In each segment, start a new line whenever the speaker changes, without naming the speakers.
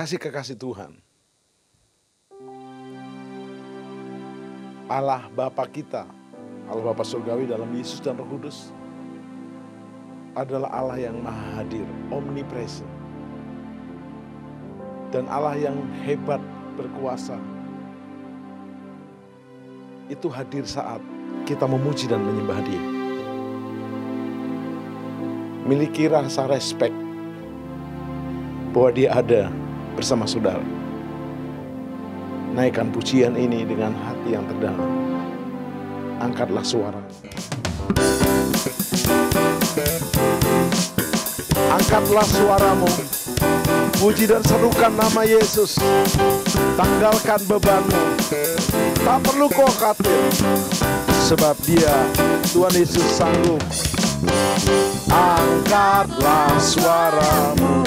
Kasih kekasih Tuhan, Allah Bapa kita, Allah Bapa Surgawi dalam Yesus dan Roh Kudus adalah Allah yang maha hadir, omnipresent. Dan Allah yang hebat, berkuasa. Itu hadir saat kita memuji dan menyembah Dia. Miliki rasa respect bahwa Dia ada bersama saudara. Naikkan pujian ini dengan hati yang terdalam. Angkatlah suara. Angkatlah suaramu, puji dan serukan nama Yesus. Tanggalkan bebanmu, tak perlu kau khawatir, sebab Dia, Tuhan Yesus sanggup. Angkatlah suaramu,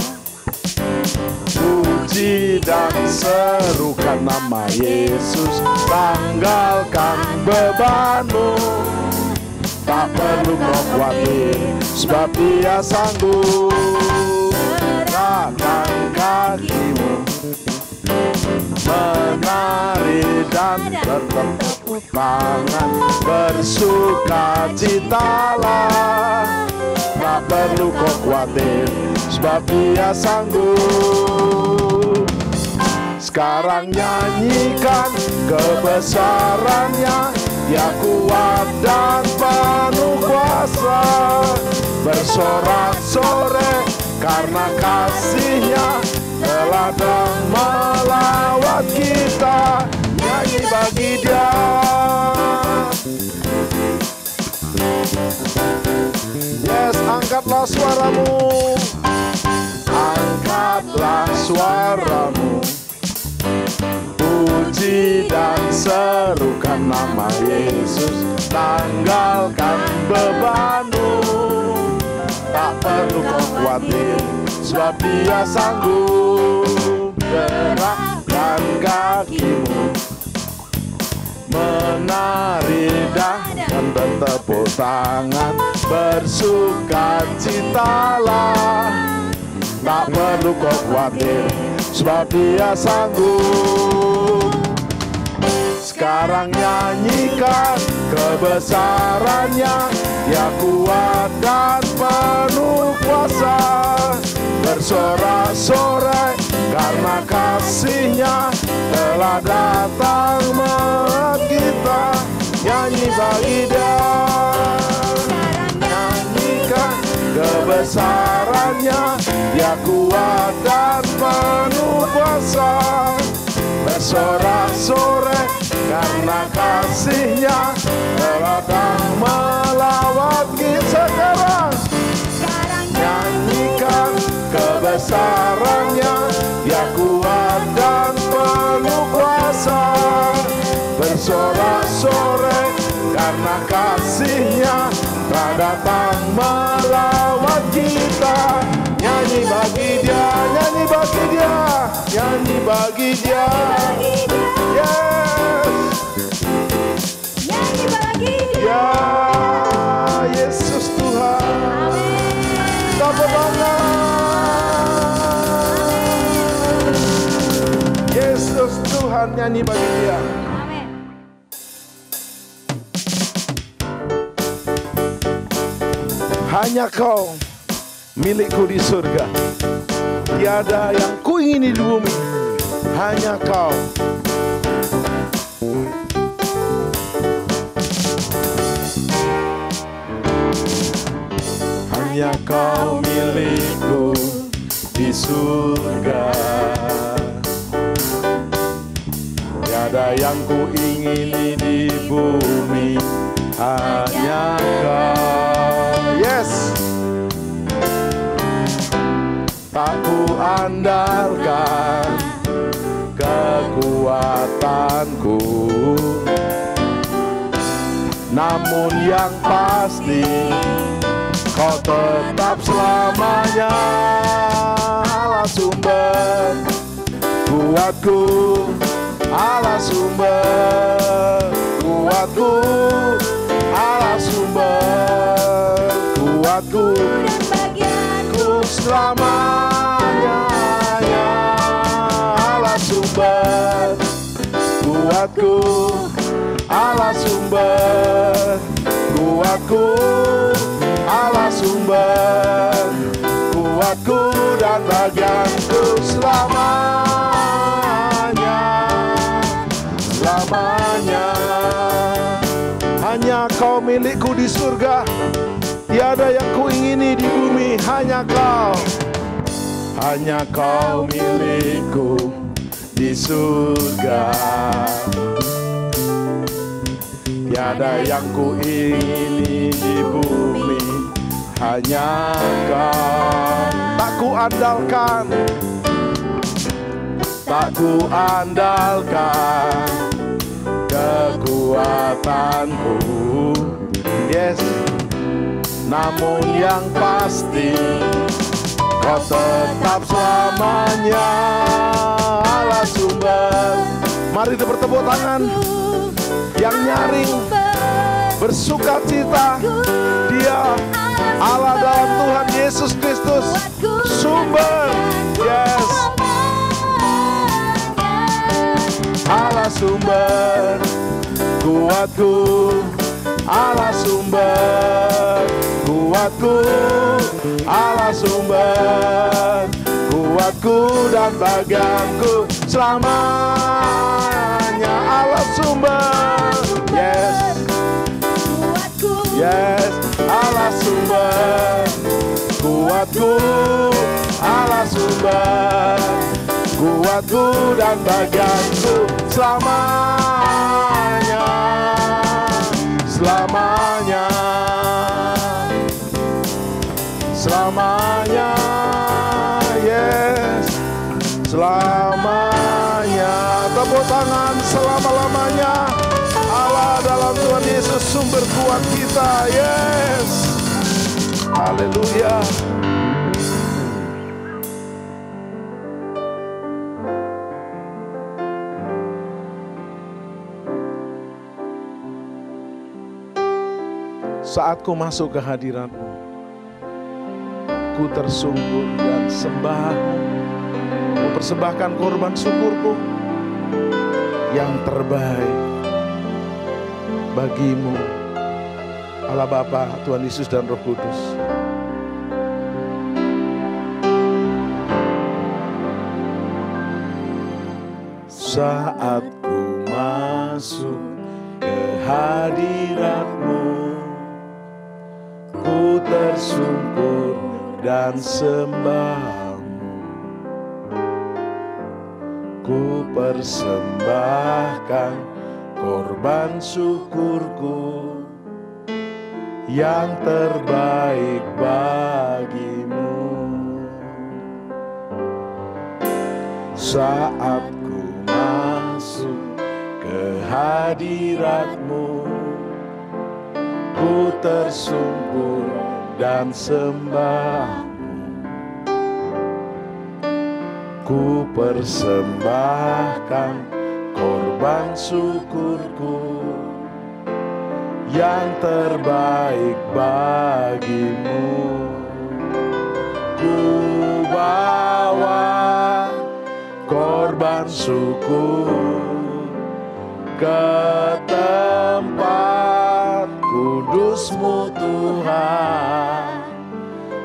puji dan serukan nama Yesus. Tanggalkan bebanmu, tak perlu kau khawatir, sebab Dia sanggup. Gerakan kakimu, menari dan bertepuk tangan, bersukacitalah. Tak perlu kau khawatir, sebab Dia sanggup. Sekarang nyanyikan kebesarannya, Dia kuat dan penuh kuasa. Bersorak-sorai karena kasih-Nya telah melawat kita. Nyanyi bagi Dia. Yes, angkatlah suaramu, angkatlah suaramu, puji dan serukan nama Yesus. Tanggalkan bebanmu, tak perlu kau khawatir, sebab Dia sanggup. Gerakkan kakimu, menari dan bertepuk tangan, bersukacitalah. Tak perlu kau khawatir, sebab Dia sanggup. Sekarang nyanyikan kebesarannya, Dia kuat dan penuh kuasa. Bersorak-sorai karena kasih-Nya telah datang melawat kita. Nyanyi bagi Dia. Nyanyikan kebesarannya, Dia kuat dan penuh kuasa. Bersorak-sorai karena kasih-Nya telah datang melawat kita. Sekarang nyanyikan kebesarannya, Dia kuat dan penuh kuasa. Bersorak-sorai karena kasih-Nya telah datang melawat kita. Nyanyi bagi Dia, nyanyi bagi Dia, nyanyi bagi Dia. Yes,
Nyanyi bagi Dia.
ya Yesus Tuhan. Kita berbangga. Yesus Tuhan, nyanyi bagi Dia.
Amin.
Hanya Kau milikku di surga. Tiada yang kuingini di bumi, hanya Kau. Hanya Kau milikku di surga. Tiada yang kuingini di bumi, hanya Kau. Yes. Tak ku andalkan kekuatanku, namun yang pasti Kau tetap selamanya Allah sumber kuatku, Allah sumber kuatku, Allah sumber kuatku,
Dan bagianku
selamanya, ya sumber kuatku, Allah sumber kuatku, Allah sumber kuatku dan bagianku selamanya, selamanya. Hanya Kau milikku di surga, tiada yang kuingini di bumi, hanya Kau. Hanya Kau milikku di surga, tiada yang kuingini di bumi, hanya Kau. Tak kuandalkan, tak kuandalkan kekuatanku, yes. Namun yang pasti Kau tetap selamanya, Allah sumber. Mari bertepuk tangan. Yang nyaring bersuka cita, Dia Allah dalam Tuhan Yesus Kristus, sumber, yes. Allah sumber kuatku, Allah sumber kuatku, Allah sumber kuatku dan bagianku selamanya, Allah sumber, yes, yes, Allah sumber kuatku, Allah sumber kuatku dan bagianku selamanya, selamanya, selamanya, yes, selamanya. Tepuk tangan selama-lamanya. Allah dalam Tuhan Yesus sumber kuat kita, yes. Haleluya. Saat Ku masuk ke hadirat-Mu, Ku tersungkur dan sembah-Mu. Ku persembahkan korban syukurku yang terbaik bagi-Mu, Allah Bapa, Tuhan Yesus dan Roh Kudus. Saat Ku masuk ke hadirat-Mu, Ku tersungkur dan sembah-Mu. Ku persembahkan korban syukurku yang terbaik bagi-Mu. Saat Ku masuk ke hadirat-Mu, Ku tersungkur dan sembah-Mu. Ku persembahkan korban syukurku yang terbaik bagi-Mu. Ku bawa korban syukur ke tempat kudus-Mu Tuhan.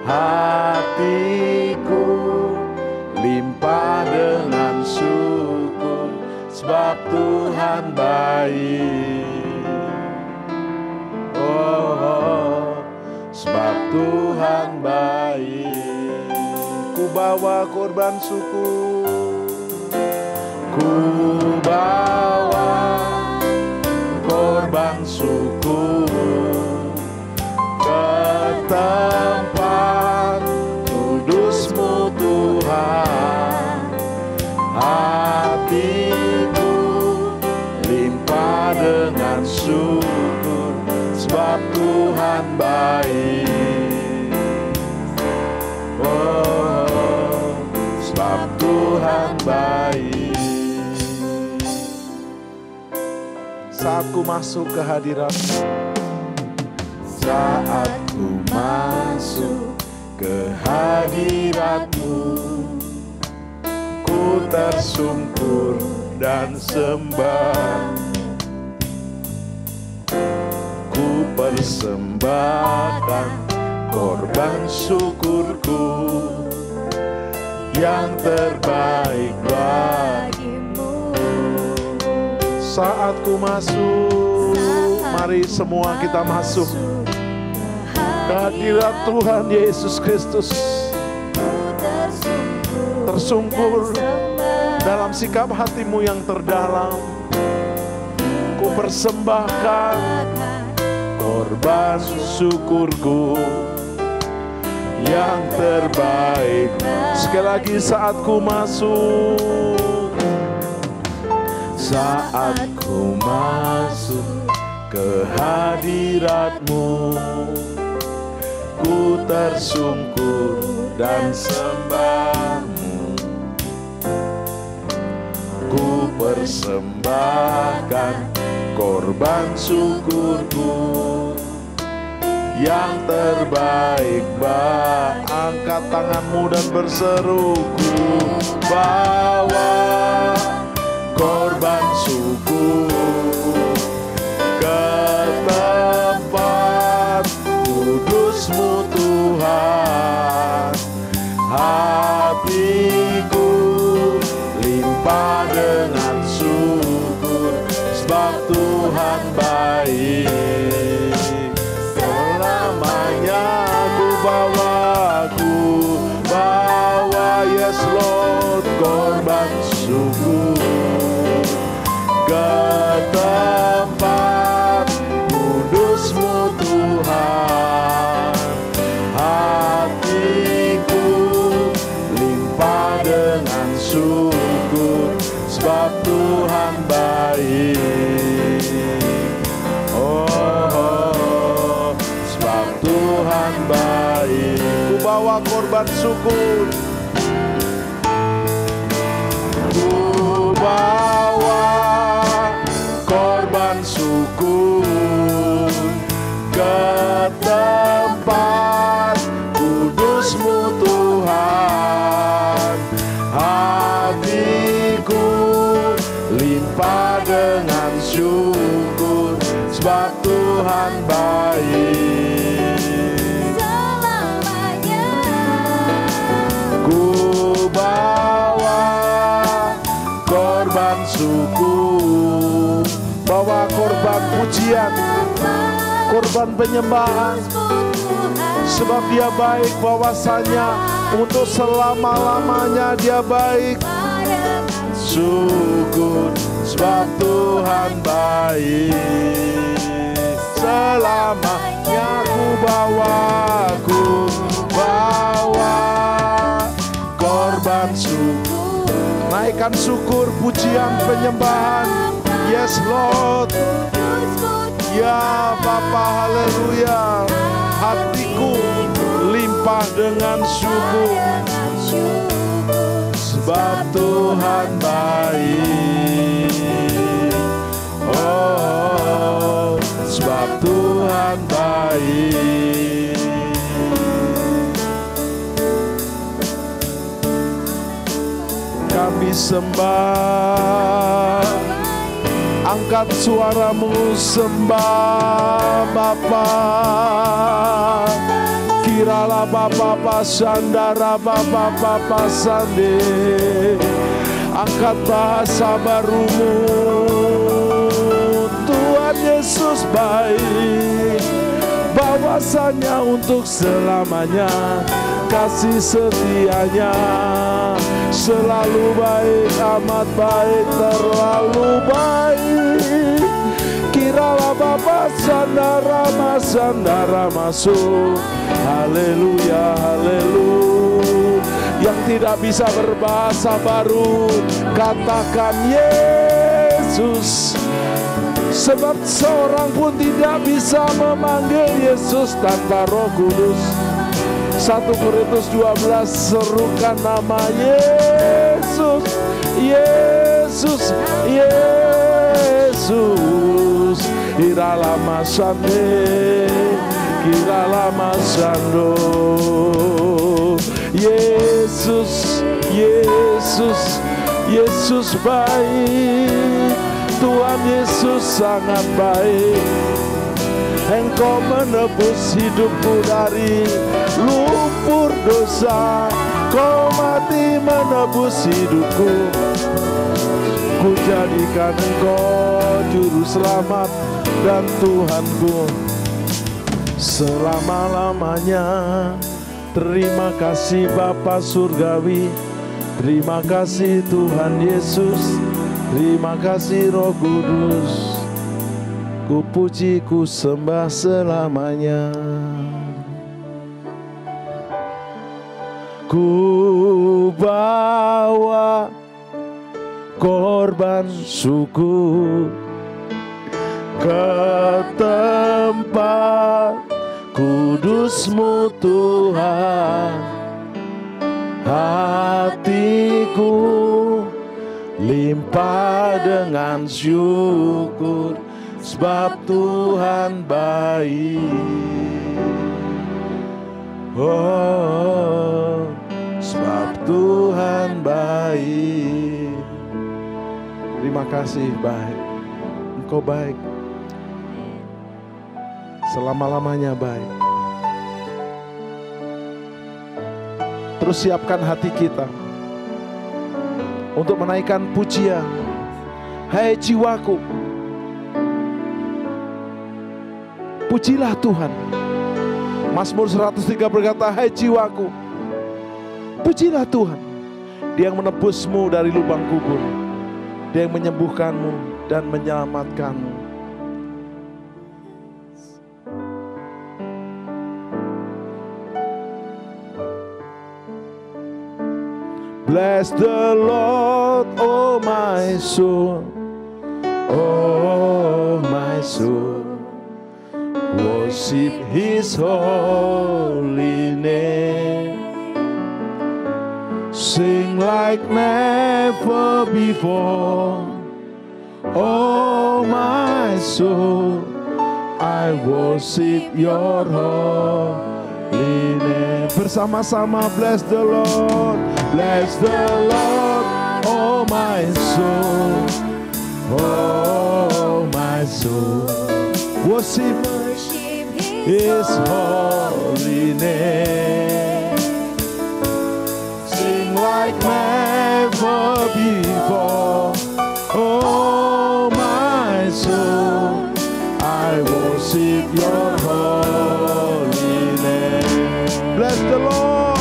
Hatiku limpah dengan syukur, sebab Tuhan baik. Oh, sebab Tuhan baik. Ku bawa korban syukur, ku bawa korban syukur ke tempat kudus-Mu Tuhan. Hatiku limpah dengan syukur, sebab Tuhan baik. Oh, sebab Tuhan baik. Saat Ku masuk ke hadirat-Mu, saat Ku masuk ke hadirat-Mu, Ku ku tersungkur dan sembah. Ku persembahkan korban syukurku yang terbaik bagimu. Saat ku masuk, mari semua kita masuk ke hadirat Tuhan Yesus Kristus. Tersungkur dalam sikap hatimu yang terdalam. Ku persembahkan korban syukurku yang terbaik. Sekali lagi, saat ku masuk, saat ku masuk ke hadirat-Mu, ku tersungkur dan sembah-Mu. Ku persembahkan korban syukurku yang terbaik. Angkat tanganmu dan berseru, ku bawa korban syukur ke tempat kudus-Mu Tuhan. Hatiku limpah dengan syukur, sebab Tuhan baik. Selamanya ku bawa, yes Lord, korban syukur ke tempat kudus-Mu Tuhan. Hatiku limpah dengan syukur, sebab Tuhan baik. Oh, sebab Tuhan baik. Ku bawa korban syukur, ku bawa korban syukur ke tempat kudus-Mu Tuhan. Hatiku limpah dengan syukur, sebab Tuhan baik. Selamanya ku bawa korban syukur, bawa korban pujian, korban penyembahan, sebab Dia baik, bahwasanya untuk selama-lamanya Dia baik. Syukur, sebab Tuhan baik. Selamanya ku bawa korban syukur. Naikkan syukur, pujian, penyembahan. Yes Lord, ya Bapa, haleluya. Hatiku limpah dengan syukur, sebab Tuhan baik. Oh, sebab Tuhan baik. Kami sembah, angkat suaramu sembah Bapa. Kiralah Bapa pasandara, Bapa pasande. Angkat bahasa barumu, Tuhan Yesus baik, bahwasanya untuk selamanya kasih setianya selalu baik, amat baik, terlalu baik. Kiralah Bapa sandara masuk. Haleluya, haleluya. Yang tidak bisa berbahasa baru, katakan Yesus. Sebab seorang pun tidak bisa memanggil Yesus tanpa Roh Kudus. 1 Korintus 12, serukan nama Yesus, Yesus, Yesus. Irala masande, kirala masando. Yesus, Yesus, Yesus baik, Tuhan Yesus sangat baik. Engkau menebus hidupku dari lumpur dosa. Kau mati menebus hidupku. Ku jadikan Engkau juru selamat dan Tuhanku selama-lamanya. Terima kasih Bapa Surgawi, terima kasih Tuhan Yesus, terima kasih Roh Kudus. Ku puji, ku sembah selamanya. Ku bawa korban syukur ke tempat kudus-Mu Tuhan. Hatiku limpah dengan syukur, sebab Tuhan baik. Oh, sebab Tuhan baik. Terima kasih baik. Engkau baik. Selama-lamanya baik. Terus siapkan hati kita untuk menaikkan pujian. Hai jiwaku, pujilah Tuhan. Mazmur 103 berkata, hai jiwaku, pujilah Tuhan. Dia yang menebusmu dari lubang kubur, Dia yang menyembuhkanmu dan menyelamatkanmu. Bless the Lord, oh my soul, oh my soul. Worship His holy name. Sing like never before. Oh my soul, I worship your holy name. Bersama-sama bless the Lord. Bless the Lord, oh my soul. Oh my soul. Worship His holy name. Sing like never before. Oh my soul, I worship your holy name. Bless the Lord.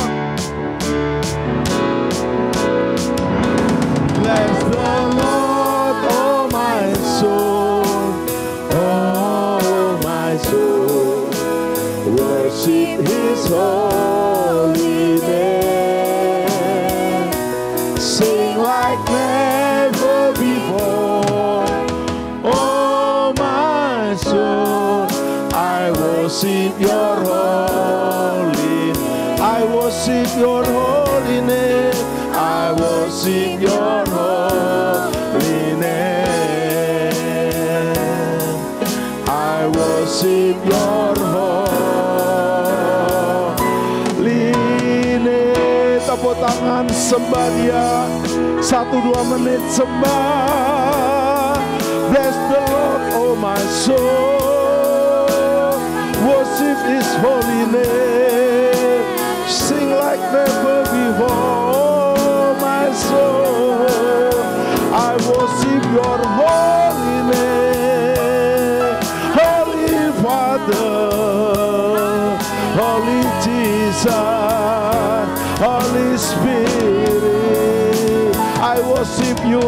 Bless the Lord, oh my soul. Oh my soul, worship His holy name. Sing like never before. Oh my soul, I worship your holy name. I worship your holy name. I worship your holy name. I worship your holy name. Tepuk tangan sembah Dia. 1-2 menit sembah. Bless the Lord, oh my soul. Worship His holy name. Sing like never before. My soul, I worship your holy name. Holy Father, Holy Jesus, Holy Spirit, I worship you.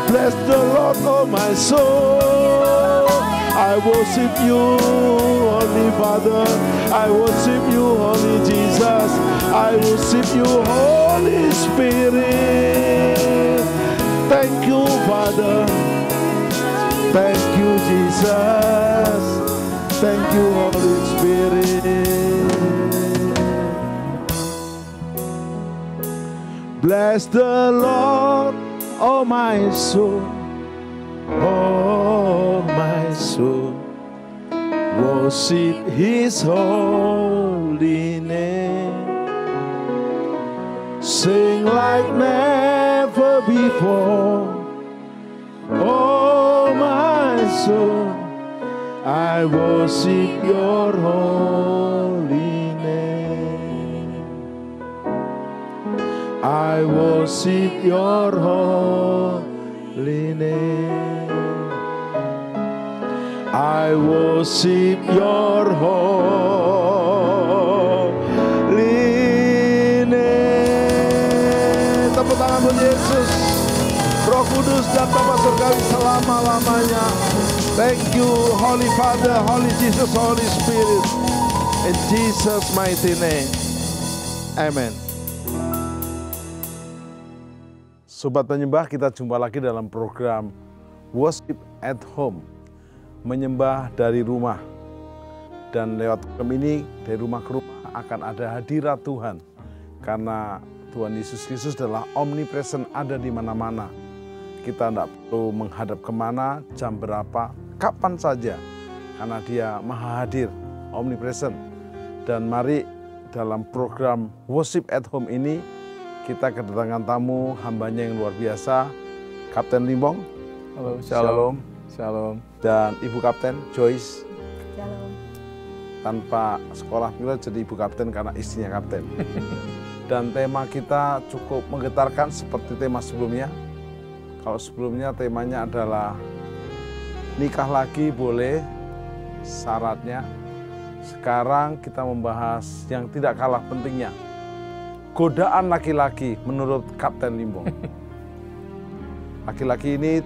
Bless the Lord, oh my soul. I worship you, Holy Father. I worship you, Holy Jesus. I worship you, Holy Spirit. Thank you, Father. Thank you, Jesus. Thank you, Holy Spirit. Bless the Lord, oh my soul. Oh my soul, worship His holy name. sing like never before. Oh my soul, I worship your holy name. I worship your holy name. I worship your holy name. Tepuk tangan buat Yesus. Roh Kudus dan Bapa Surgawi selama-lamanya. Thank you Holy Father, Holy Jesus, Holy Spirit. In Jesus' mighty name. Amen. Sobat penyembah, kita jumpa lagi dalam program Worship at Home. Menyembah dari rumah. Dan lewat program ini, dari rumah ke rumah akan ada hadirat Tuhan. Karena Tuhan Yesus Kristus adalah omnipresent, ada di mana-mana. Kita tidak perlu menghadap kemana, jam berapa, kapan saja. Karena dia maha hadir, omnipresent. Dan mari dalam program Worship at Home ini, kita kedatangan tamu hambanya yang luar biasa, Kapten Limbong.
Halo, shalom. Shalom.
Dan Ibu Kapten Joyce.
Shalom.
Tanpa sekolah pilot jadi Ibu Kapten karena istrinya Kapten. Dan tema kita cukup menggetarkan seperti tema sebelumnya. Kalau sebelumnya temanya adalah nikah lagi boleh, syaratnya. Sekarang kita membahas yang tidak kalah pentingnya. Godaan laki-laki menurut Kapten Limbong. Laki-laki ini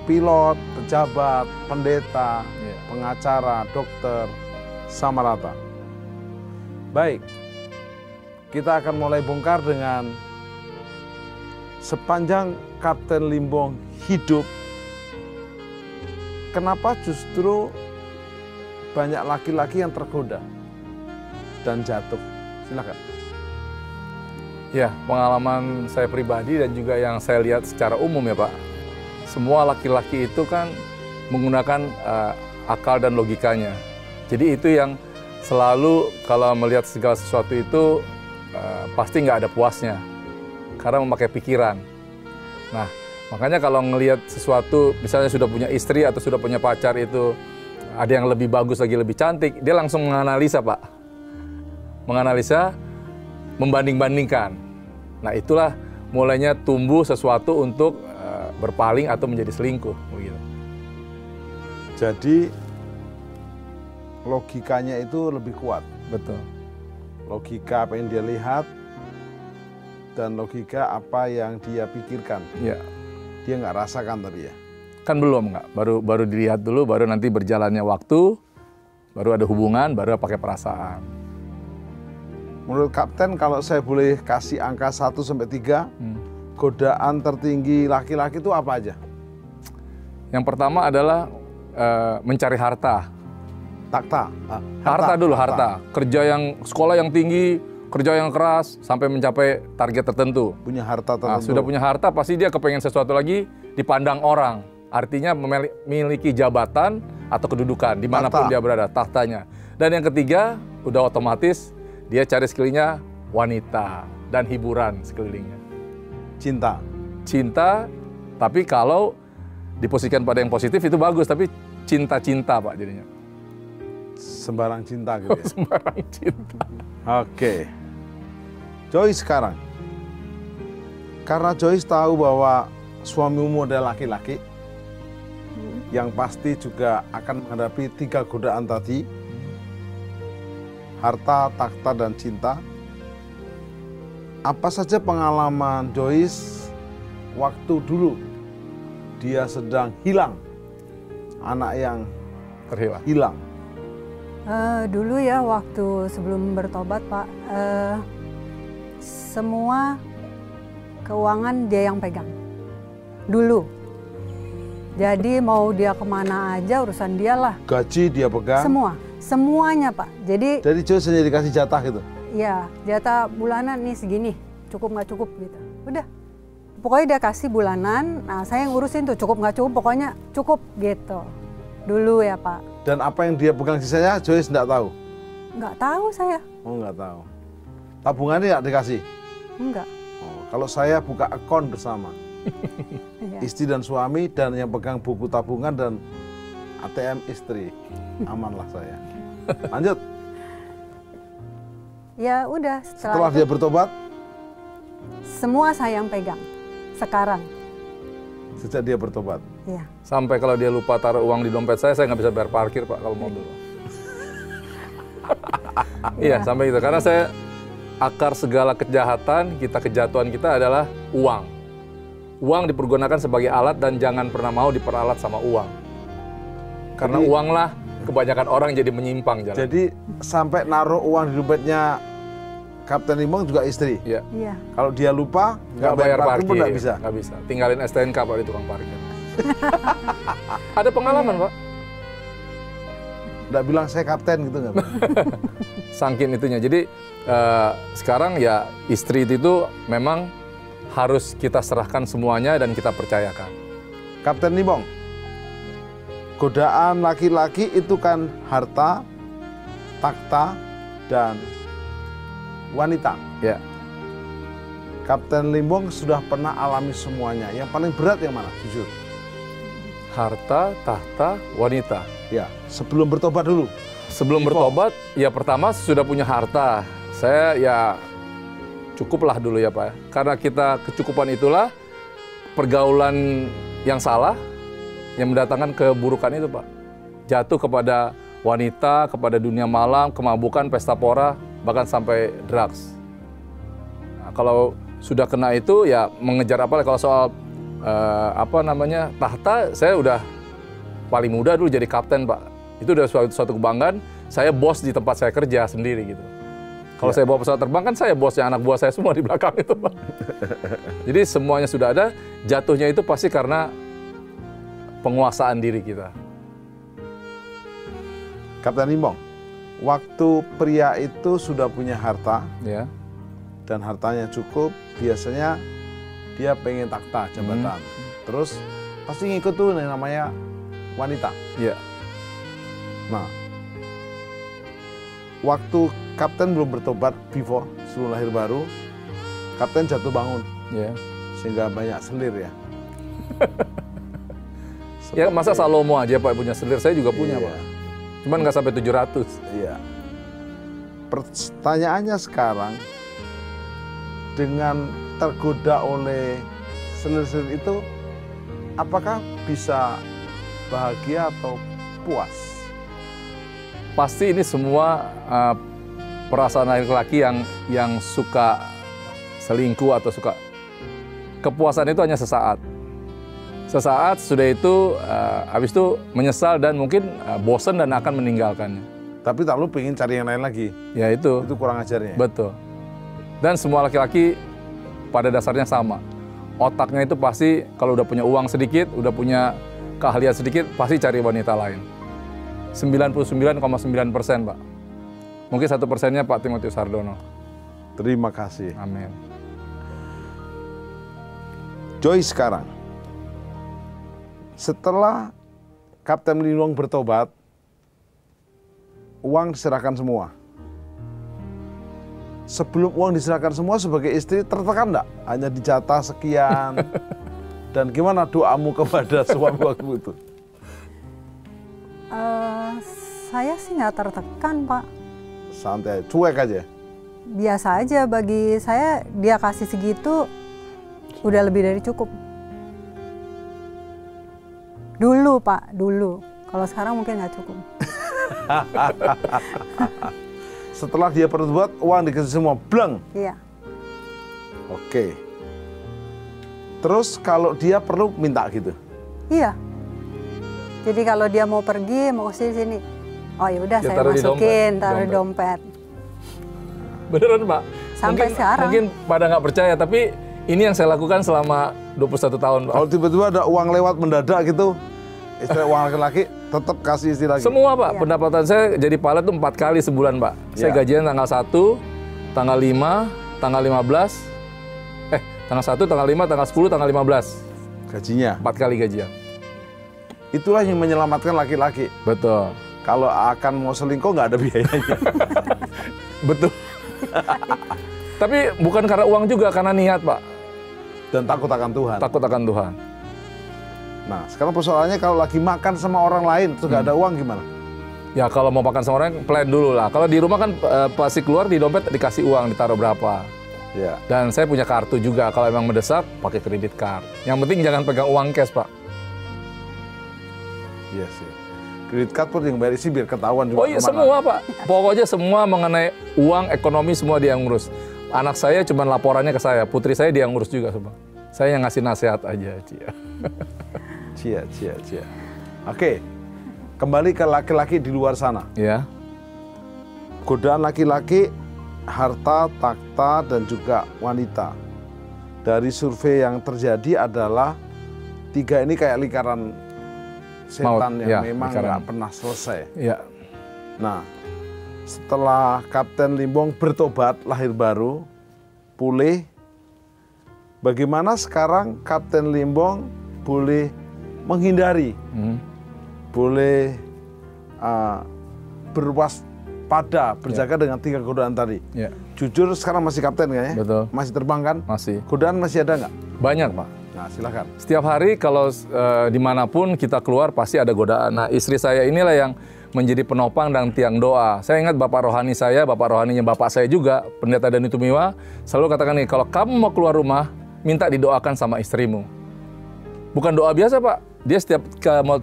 pilot, pejabat, pendeta, pengacara, dokter, sama rata. Baik, kita akan mulai bongkar dengan sepanjang Kapten Limbong hidup, kenapa justru banyak laki-laki yang tergoda dan jatuh? Silakan.
Ya, pengalaman saya pribadi dan juga yang saya lihat secara umum ya Pak. Semua laki-laki itu kan menggunakan akal dan logikanya. Jadi itu yang selalu kalau melihat segala sesuatu itu pasti nggak ada puasnya. Karena memakai pikiran. Nah, makanya kalau ngelihat sesuatu, misalnya sudah punya istri atau sudah punya pacar itu, ada yang lebih bagus lagi, lebih cantik, dia langsung menganalisa Pak. Menganalisa, membanding-bandingkan. Nah itulah mulainya tumbuh sesuatu untuk berpaling atau menjadi selingkuh. Begitu.
Jadi logikanya itu lebih kuat.
Betul.
Logika apa yang dia lihat dan logika apa yang dia pikirkan.
Ya.
Dia nggak rasakan tapi ya.
Kan belum nggak. Baru dilihat dulu, baru nanti berjalannya waktu, baru ada hubungan, baru pakai perasaan.
Menurut Kapten, kalau saya boleh kasih angka 1-3, godaan tertinggi laki-laki itu apa aja?
Yang pertama adalah mencari harta. Harta dulu, harta. Kerja yang, sekolah yang tinggi, kerja yang keras, sampai mencapai target tertentu.
Punya harta tertentu.
Nah, sudah punya harta, pasti dia kepengen sesuatu lagi, dipandang orang. Artinya memiliki jabatan atau kedudukan, dimanapun dia berada, tahtanya. Dan yang ketiga, udah otomatis, dia cari sekelilingnya wanita dan hiburan sekelilingnya. Cinta, tapi kalau diposisikan pada yang positif itu bagus, tapi cinta-cinta Pak jadinya.
Sembarang cinta gitu ya?
Sembarang cinta.
Oke. Joyce sekarang. Karena Joyce tahu bahwa suamimu adalah laki-laki, yang pasti juga akan menghadapi 3 godaan tadi. Harta, takhta, dan cinta. Apa saja pengalaman Joyce waktu dulu dia sedang hilang, anak yang hilang?
Dulu ya waktu sebelum bertobat Pak, semua keuangan dia yang pegang. Dulu. Jadi mau dia kemana aja urusan dia lah.
Gaji dia pegang?
Semuanya Pak. Jadi
Joyce hanya dikasih jatah gitu?
Iya, jatah bulanan nih segini, cukup nggak cukup gitu. Udah, pokoknya dia kasih bulanan, nah saya yang ngurusin tuh cukup nggak cukup, pokoknya cukup gitu. Dulu ya Pak.
Dan apa yang dia pegang sisanya Joyce nggak tahu?
Nggak tahu saya.
Oh nggak tahu. Tabungannya nggak dikasih?
Enggak.
Kalau saya buka akun bersama,
Iya.
istri dan suami, dan yang pegang buku tabungan dan ATM istri, amanlah saya. Lanjut.
Ya udah
Setelah
itu,
dia bertobat,
semua saya yang pegang sekarang.
sejak dia bertobat.
Iya.
Sampai kalau dia lupa taruh uang di dompet saya nggak bisa bayar parkir Pak kalau mobil. Iya, sampai itu. Karena saya akar segala kejahatan, kejatuhan kita adalah uang. Uang dipergunakan sebagai alat dan jangan pernah mau diperalat sama uang. Karena
Jadi-
uanglah kebanyakan orang jadi menyimpang jalan.
Jadi sampai naruh uang di dompetnya Kapten Limbong juga istri.
Iya.
Iya.
Kalau dia lupa,
Nggak bayar parkir
pun nggak bisa.
Nggak bisa. Tinggalin STNK Pak di tukang parkir. Ada pengalaman Pak.
Nggak bilang saya kapten gitu nggak?
Sangkin itunya. Jadi sekarang ya istri itu memang harus kita serahkan semuanya dan kita percayakan.
Kapten Limbong, godaan laki-laki itu kan harta, takhta, dan wanita.
Ya,
Kapten Limbong sudah pernah alami semuanya. Yang paling berat yang mana? Jujur.
harta, tahta, wanita.
Ya, sebelum bertobat dulu.
Sebelum
Ivo.
bertobat, ya pertama sudah punya harta. Saya ya cukuplah dulu ya Pak. Ya. Karena kita kecukupan itulah pergaulan yang salah yang mendatangkan keburukan itu Pak. Jatuh kepada wanita, kepada dunia malam, kemabukan, pesta pora, bahkan sampai drugs. Nah, kalau sudah kena itu ya mengejar apa? Kalau soal tahta, saya udah paling muda dulu jadi kapten Pak. Itu udah suatu kebanggaan. Saya bos di tempat saya kerja sendiri gitu. Kalau saya bawa pesawat terbang kan saya bosnya, anak buah saya semua di belakang itu Pak. Jadi semuanya sudah ada. Jatuhnya itu pasti karena penguasaan diri kita.
Kapten Limbong, waktu pria itu sudah punya harta
Ya,
dan hartanya cukup, biasanya dia pengen takhta, jabatan. Terus pasti ngikut tuh yang namanya wanita.
ya.
Nah, waktu kapten belum bertobat, before, sebelum lahir baru, kapten jatuh bangun,
Ya.
sehingga banyak selir ya.
Ya masa Salomo aja Pak punya selir, saya juga punya
Iya.
Pak. Cuman nggak sampai 700.
Iya. Pertanyaannya sekarang, dengan tergoda oleh selir-selir itu, apakah bisa bahagia atau puas?
Pasti ini semua perasaan laki-laki yang suka selingkuh atau suka kepuasan itu hanya sesaat. Sesaat sudah itu habis itu menyesal dan mungkin bosan dan akan meninggalkannya.
Tapi tak lu pengen cari yang lain lagi,
Ya itu
kurang ajarnya.
betul. Dan semua laki-laki pada dasarnya sama. Otaknya itu pasti kalau udah punya uang sedikit, udah punya keahlian sedikit, pasti cari wanita lain. 99,9% Pak. Mungkin 1%-nya Pak Timotius Hardono.
Terima kasih.
Amin.
Joy sekarang, setelah Kapten Limbong bertobat, uang diserahkan semua. Sebelum uang diserahkan semua sebagai istri tertekan enggak? Hanya dijatah sekian. Dan gimana doamu kepada suami waktu itu?
Saya sih nggak tertekan Pak.
Santai, cuek aja.
Biasa aja bagi saya, dia kasih segitu udah lebih dari cukup. Dulu Pak, dulu. Kalau sekarang mungkin nggak cukup.
Setelah dia bertobat, uang dikasih semua, bleng.
Iya.
Oke. Terus kalau dia perlu minta gitu.
Iya. Jadi kalau dia mau pergi, mau ke sini, oh ya udah
Dia
saya
taruh di
masukin,
dompet.
taruh di dompet.
Beneran Pak?
Sampai sekarang.
Mungkin pada nggak percaya, tapi ini yang saya lakukan selama 21 tahun Pak.
Kalau tiba-tiba ada uang lewat mendadak gitu, istri uang laki-laki tetap kasih istri lagi.
Semua Pak,
Iya.
pendapatan saya jadi pilot tuh 4 kali sebulan Pak. Saya
Iya.
gajian tanggal 1, tanggal 5, tanggal 15, tanggal 1, tanggal 5, tanggal 10, tanggal 15.
Gajinya.
4 kali gajian.
Itulah yang menyelamatkan laki-laki.
Betul.
Kalau akan mau selingkuh nggak ada biayanya.
Betul. Tapi bukan karena uang juga, karena niat Pak.
Dan takut akan Tuhan.
Takut akan Tuhan.
Nah, sekarang persoalannya kalau lagi makan sama orang lain, terus nggak ada uang gimana?
Ya kalau mau makan sama orang, plan dulu lah. Kalau di rumah kan pasti keluar di dompet dikasih uang, ditaruh berapa.
Ya.
Dan saya punya kartu juga, kalau emang mendesak pakai kredit card. Yang penting jangan pegang uang cash, Pak.
Iya sih. Kredit card pun yang bayar isi biar ketahuan juga.
Oh iya,
kemana.
semua Pak. Pokoknya semua mengenai uang, ekonomi, semua dia yang ngurus. Anak saya cuma laporannya ke saya, putri saya dia yang ngurus juga semua. Saya yang ngasih nasihat aja, Cia.
Cia. Oke, kembali ke laki-laki di luar sana.
Ya.
Godaan laki-laki, harta, takhta, dan juga wanita. Dari survei yang terjadi adalah 3 ini kayak lingkaran setan
Maut,
yang
ya,
memang
lingkaran.
nggak pernah selesai.
Ya.
Nah, setelah Kapten Limbong bertobat, lahir baru, pulih, bagaimana sekarang Kapten Limbong boleh menghindari, boleh berwaspada, berjaga dengan 3 godaan tadi?
Ya.
Jujur sekarang masih kapten kayaknya?
Betul.
Masih terbang kan?
Masih.
Godaan masih ada nggak?
Banyak, Pak.
Nah, silakan.
Setiap hari kalau dimanapun kita keluar pasti ada godaan. Nah, istri saya inilah yang menjadi penopang dan tiang doa. Saya ingat bapak rohani saya, bapak rohaninya bapak saya juga, Pendeta Dani Tumiwa, selalu katakan nih, kalau kamu mau keluar rumah, minta didoakan sama istrimu. Bukan doa biasa, Pak. Dia setiap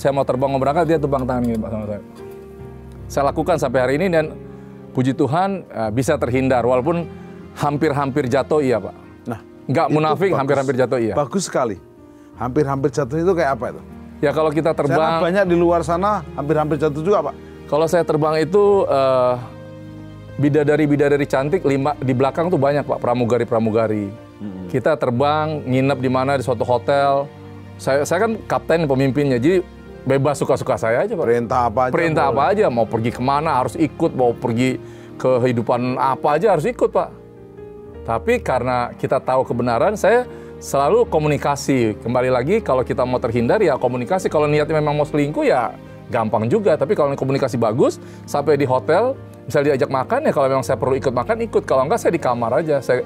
saya mau terbang mau berangkat, dia tumpang tangan gini, Pak, sama saya. Saya lakukan sampai hari ini dan puji Tuhan bisa terhindar, walaupun hampir-hampir jatuh iya, Pak.
Nah,
nggak
itu
munafik,
bagus.
hampir-hampir jatuh iya.
Bagus sekali. Hampir-hampir jatuh itu kayak apa itu?
Ya kalau kita
Karena
terbang,
banyak di luar sana hampir-hampir jatuh juga, Pak.
kalau saya terbang itu bidadari-bidadari cantik, di belakang tuh banyak, Pak, pramugari-pramugari. Kita terbang, nginep di mana, di suatu hotel. Saya kan kapten pemimpinnya, jadi bebas suka-suka saya aja, Pak.
Perintah apa aja?
Perintah
boleh.
apa aja, mau pergi kemana harus ikut, mau pergi ke kehidupan apa aja harus ikut, Pak. Tapi karena kita tahu kebenaran, saya selalu komunikasi. Kembali lagi, kalau kita mau terhindar ya komunikasi. Kalau niatnya memang mau selingkuh ya gampang juga. Tapi kalau komunikasi bagus, sampai di hotel, misalnya diajak makan ya kalau memang saya perlu ikut makan, ikut. Kalau enggak saya di kamar aja. Saya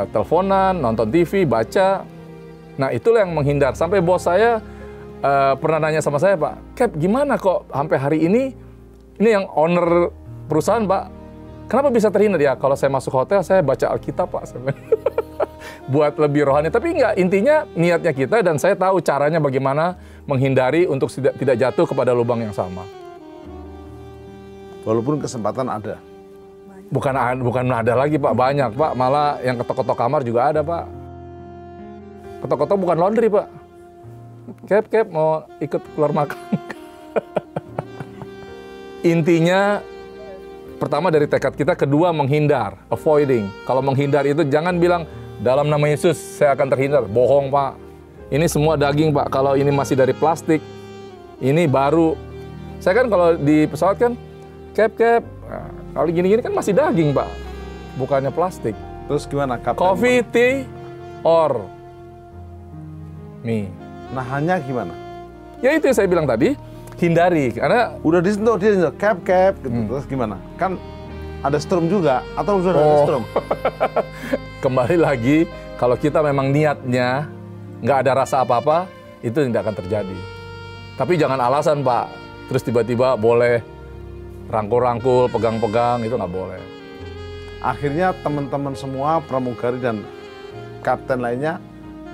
teleponan, nonton TV, baca. Nah itulah yang menghindar. Sampai bos saya pernah nanya sama saya, Pak, Cap, gimana kok sampai hari ini yang owner perusahaan, Pak, kenapa bisa terhindar? Ya kalau saya masuk hotel, saya baca Alkitab, Pak. Buat lebih rohani. Tapi enggak, intinya niatnya kita dan saya tahu caranya bagaimana menghindari untuk tidak jatuh kepada lubang yang sama.
Walaupun kesempatan ada.
Bukan ada lagi, Pak, banyak, Pak. Malah yang ketok-ketok kamar juga ada, Pak. Ketok-ketok bukan laundry, Pak. Cap, mau ikut keluar makan. Intinya, pertama dari tekad kita, kedua menghindar, avoiding. Kalau menghindar itu jangan bilang, dalam nama Yesus saya akan terhindar. Bohong, Pak. Ini semua daging, Pak. Kalau ini masih dari plastik, ini baru. Saya kan kalau di pesawat kan, Cap. Nah, kalau gini-gini kan masih daging, Pak. Bukannya plastik.
Terus gimana, Kapten?
Coffee, tea, or mie.
Nah, hanya gimana?
Ya itu yang saya bilang tadi, hindari. Karena
Udah disentuh, dia sentuh, cap, gitu. Terus gimana? Kan ada strom juga, atau sudah ada strom?
kembali lagi, kalau kita memang niatnya nggak ada rasa apa-apa, itu tidak akan terjadi. Tapi jangan alasan, Pak. Terus tiba-tiba boleh rangkul-rangkul, pegang-pegang, itu nggak boleh.
Akhirnya teman-teman semua, pramugari dan kapten lainnya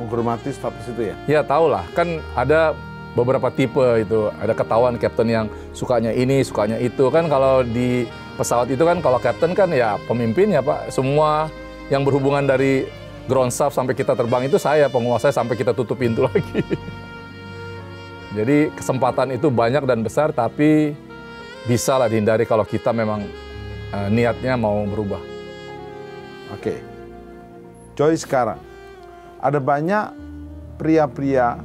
menghormati status itu ya?
Ya tahu lah, kan ada beberapa tipe itu. Ada ketahuan kapten yang sukanya ini, sukanya itu. Kan kalau di pesawat itu kan, kalau kapten kan ya pemimpin ya, Pak. Semua yang berhubungan dari ground staff sampai kita terbang itu saya, penguasa, sampai kita tutup pintu lagi. Jadi kesempatan itu banyak dan besar, tapi bisa lah dihindari kalau kita memang niatnya mau berubah.
Oke. Joy, sekarang ada banyak pria-pria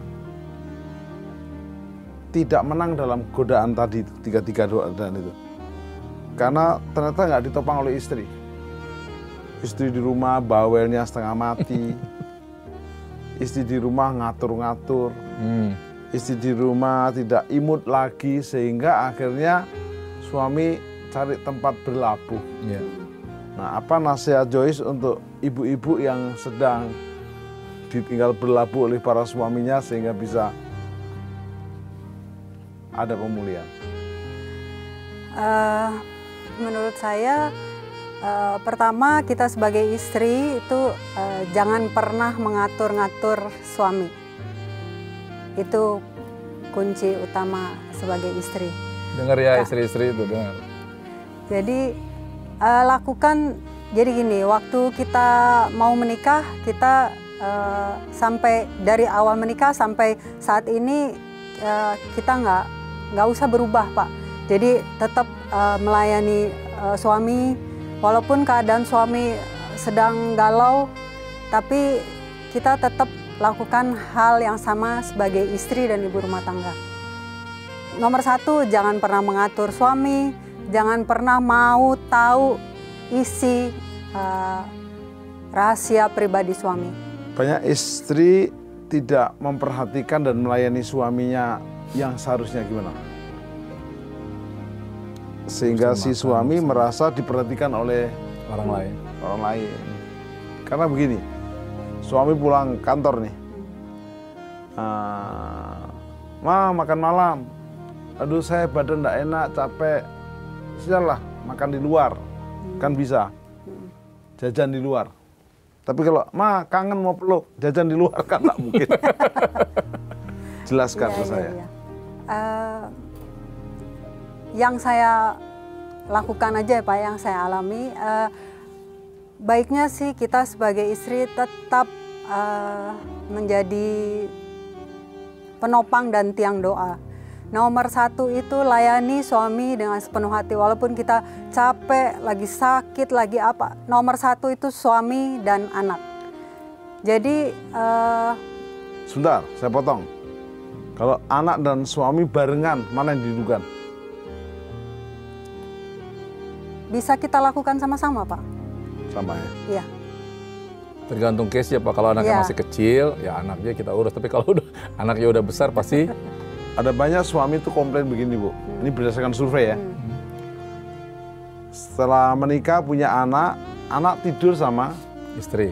tidak menang dalam godaan tadi, 3 godaan itu. Karena ternyata nggak ditopang oleh istri. Istri di rumah bawelnya setengah mati. Istri di rumah ngatur-ngatur. Istri di rumah tidak imut lagi, sehingga akhirnya suami cari tempat berlabuh.
Yeah.
Nah, apa nasihat Joyce untuk ibu-ibu yang sedang ditinggal berlabuh oleh para suaminya sehingga bisa ada pemulihan?
Menurut saya, pertama kita sebagai istri itu jangan pernah mengatur-ngatur suami. Itu kunci utama sebagai istri.
Dengar ya istri-istri itu, dengar.
Jadi lakukan, jadi gini, waktu kita mau menikah, kita sampai dari awal menikah sampai saat ini kita nggak usah berubah, Pak. Jadi tetap melayani suami, walaupun keadaan suami sedang galau, tapi kita tetap lakukan hal yang sama sebagai istri dan ibu rumah tangga. Nomor satu, jangan pernah mengatur suami, jangan pernah mau tahu isi rahasia pribadi suami.
Banyak istri tidak memperhatikan dan melayani suaminya yang seharusnya gimana? Sehingga si suami merasa diperhatikan oleh
orang lain.
Karena begini, suami pulang kantor nih, Ma makan malam, aduh saya badan enggak enak, capek, sudahlah makan di luar, kan bisa, jajan di luar. Tapi kalau Ma kangen mau peluk, jajan di luar kan nggak mungkin. Jelaskan ke saya.
Yang saya lakukan aja Pak, yang saya alami, baiknya sih kita sebagai istri tetap menjadi penopang dan tiang doa. Nomor satu itu layani suami dengan sepenuh hati, walaupun kita capek, lagi sakit, lagi apa. Nomor satu itu suami dan anak. Jadi
sebentar, saya potong. Kalau anak dan suami barengan, mana yang didudukan?
Bisa kita lakukan sama-sama, Pak.
Sama ya?
Iya.
Tergantung case ya Pak, kalau anaknya masih kecil, ya anaknya kita urus. Tapi kalau anaknya udah besar pasti...
Ada banyak suami itu komplain begini Bu, ini berdasarkan survei ya. Setelah menikah punya anak, anak tidur sama
istri.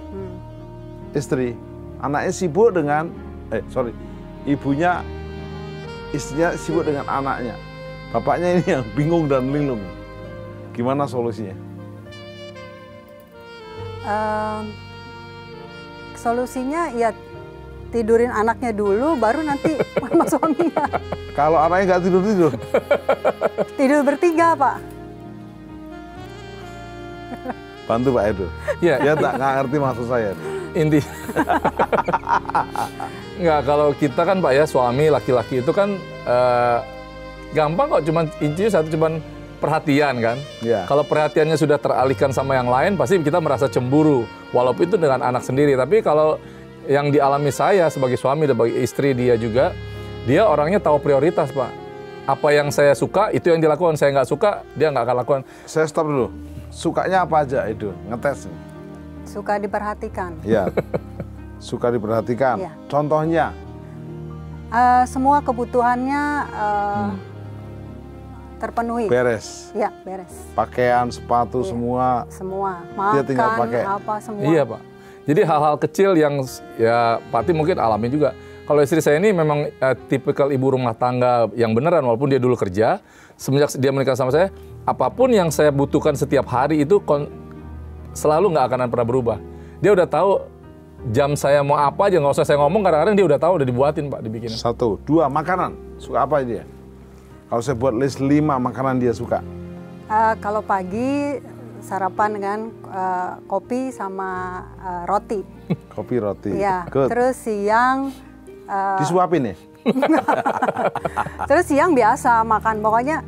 Istri. Anaknya sibuk dengan, ibunya, istrinya sibuk dengan anaknya. Bapaknya ini yang bingung dan linglung. Gimana solusinya?
Solusinya ya tidurin anaknya dulu, baru nanti sama suaminya.
Kalau anaknya nggak tidur-tidur?
Tidur bertiga, Pak.
Bantu Pak Edo.
Ya.
Dia nggak ngerti maksud saya.
Inti. Nggak, kalau kita kan Pak ya, suami laki-laki itu kan gampang kok, cuman intinya satu, cuman perhatian kan.
Ya.
Kalau perhatiannya sudah teralihkan sama yang lain, pasti kita merasa cemburu, walaupun itu dengan anak sendiri. Tapi kalau yang dialami saya sebagai suami dan sebagai istri dia juga, dia orangnya tahu prioritas Pak. Apa yang saya suka itu yang dilakukan, saya nggak suka dia nggak akan lakukan.
Saya stop dulu. Sukanya apa aja itu? Ngetes.
Suka diperhatikan.
Ya. Suka diperhatikan.
Ya.
Contohnya?
Semua kebutuhannya terpenuhi.
Beres.
Ya, beres.
Pakaian, sepatu, semua.
Semua. Makan,
dia tinggal pakai.
apa semua.
Iya Pak. Jadi hal-hal kecil yang ya Pati mungkin alami juga. Kalau istri saya ini memang tipikal ibu rumah tangga yang beneran, walaupun dia dulu kerja. Semenjak dia menikah sama saya, apapun yang saya butuhkan setiap hari itu selalu nggak akan pernah berubah. Dia udah tahu jam saya mau apa aja, nggak usah saya ngomong, kadang-kadang dia udah tahu, udah dibuatin Pak, dibikinin.
1, 2, makanan. Suka apa dia? Kalau saya buat list 5 makanan dia suka.
Kalau pagi sarapan dengan kopi sama roti.
Kopi, roti.
Iya.
Good.
Terus siang
disuapin ya?
Terus siang biasa makan, pokoknya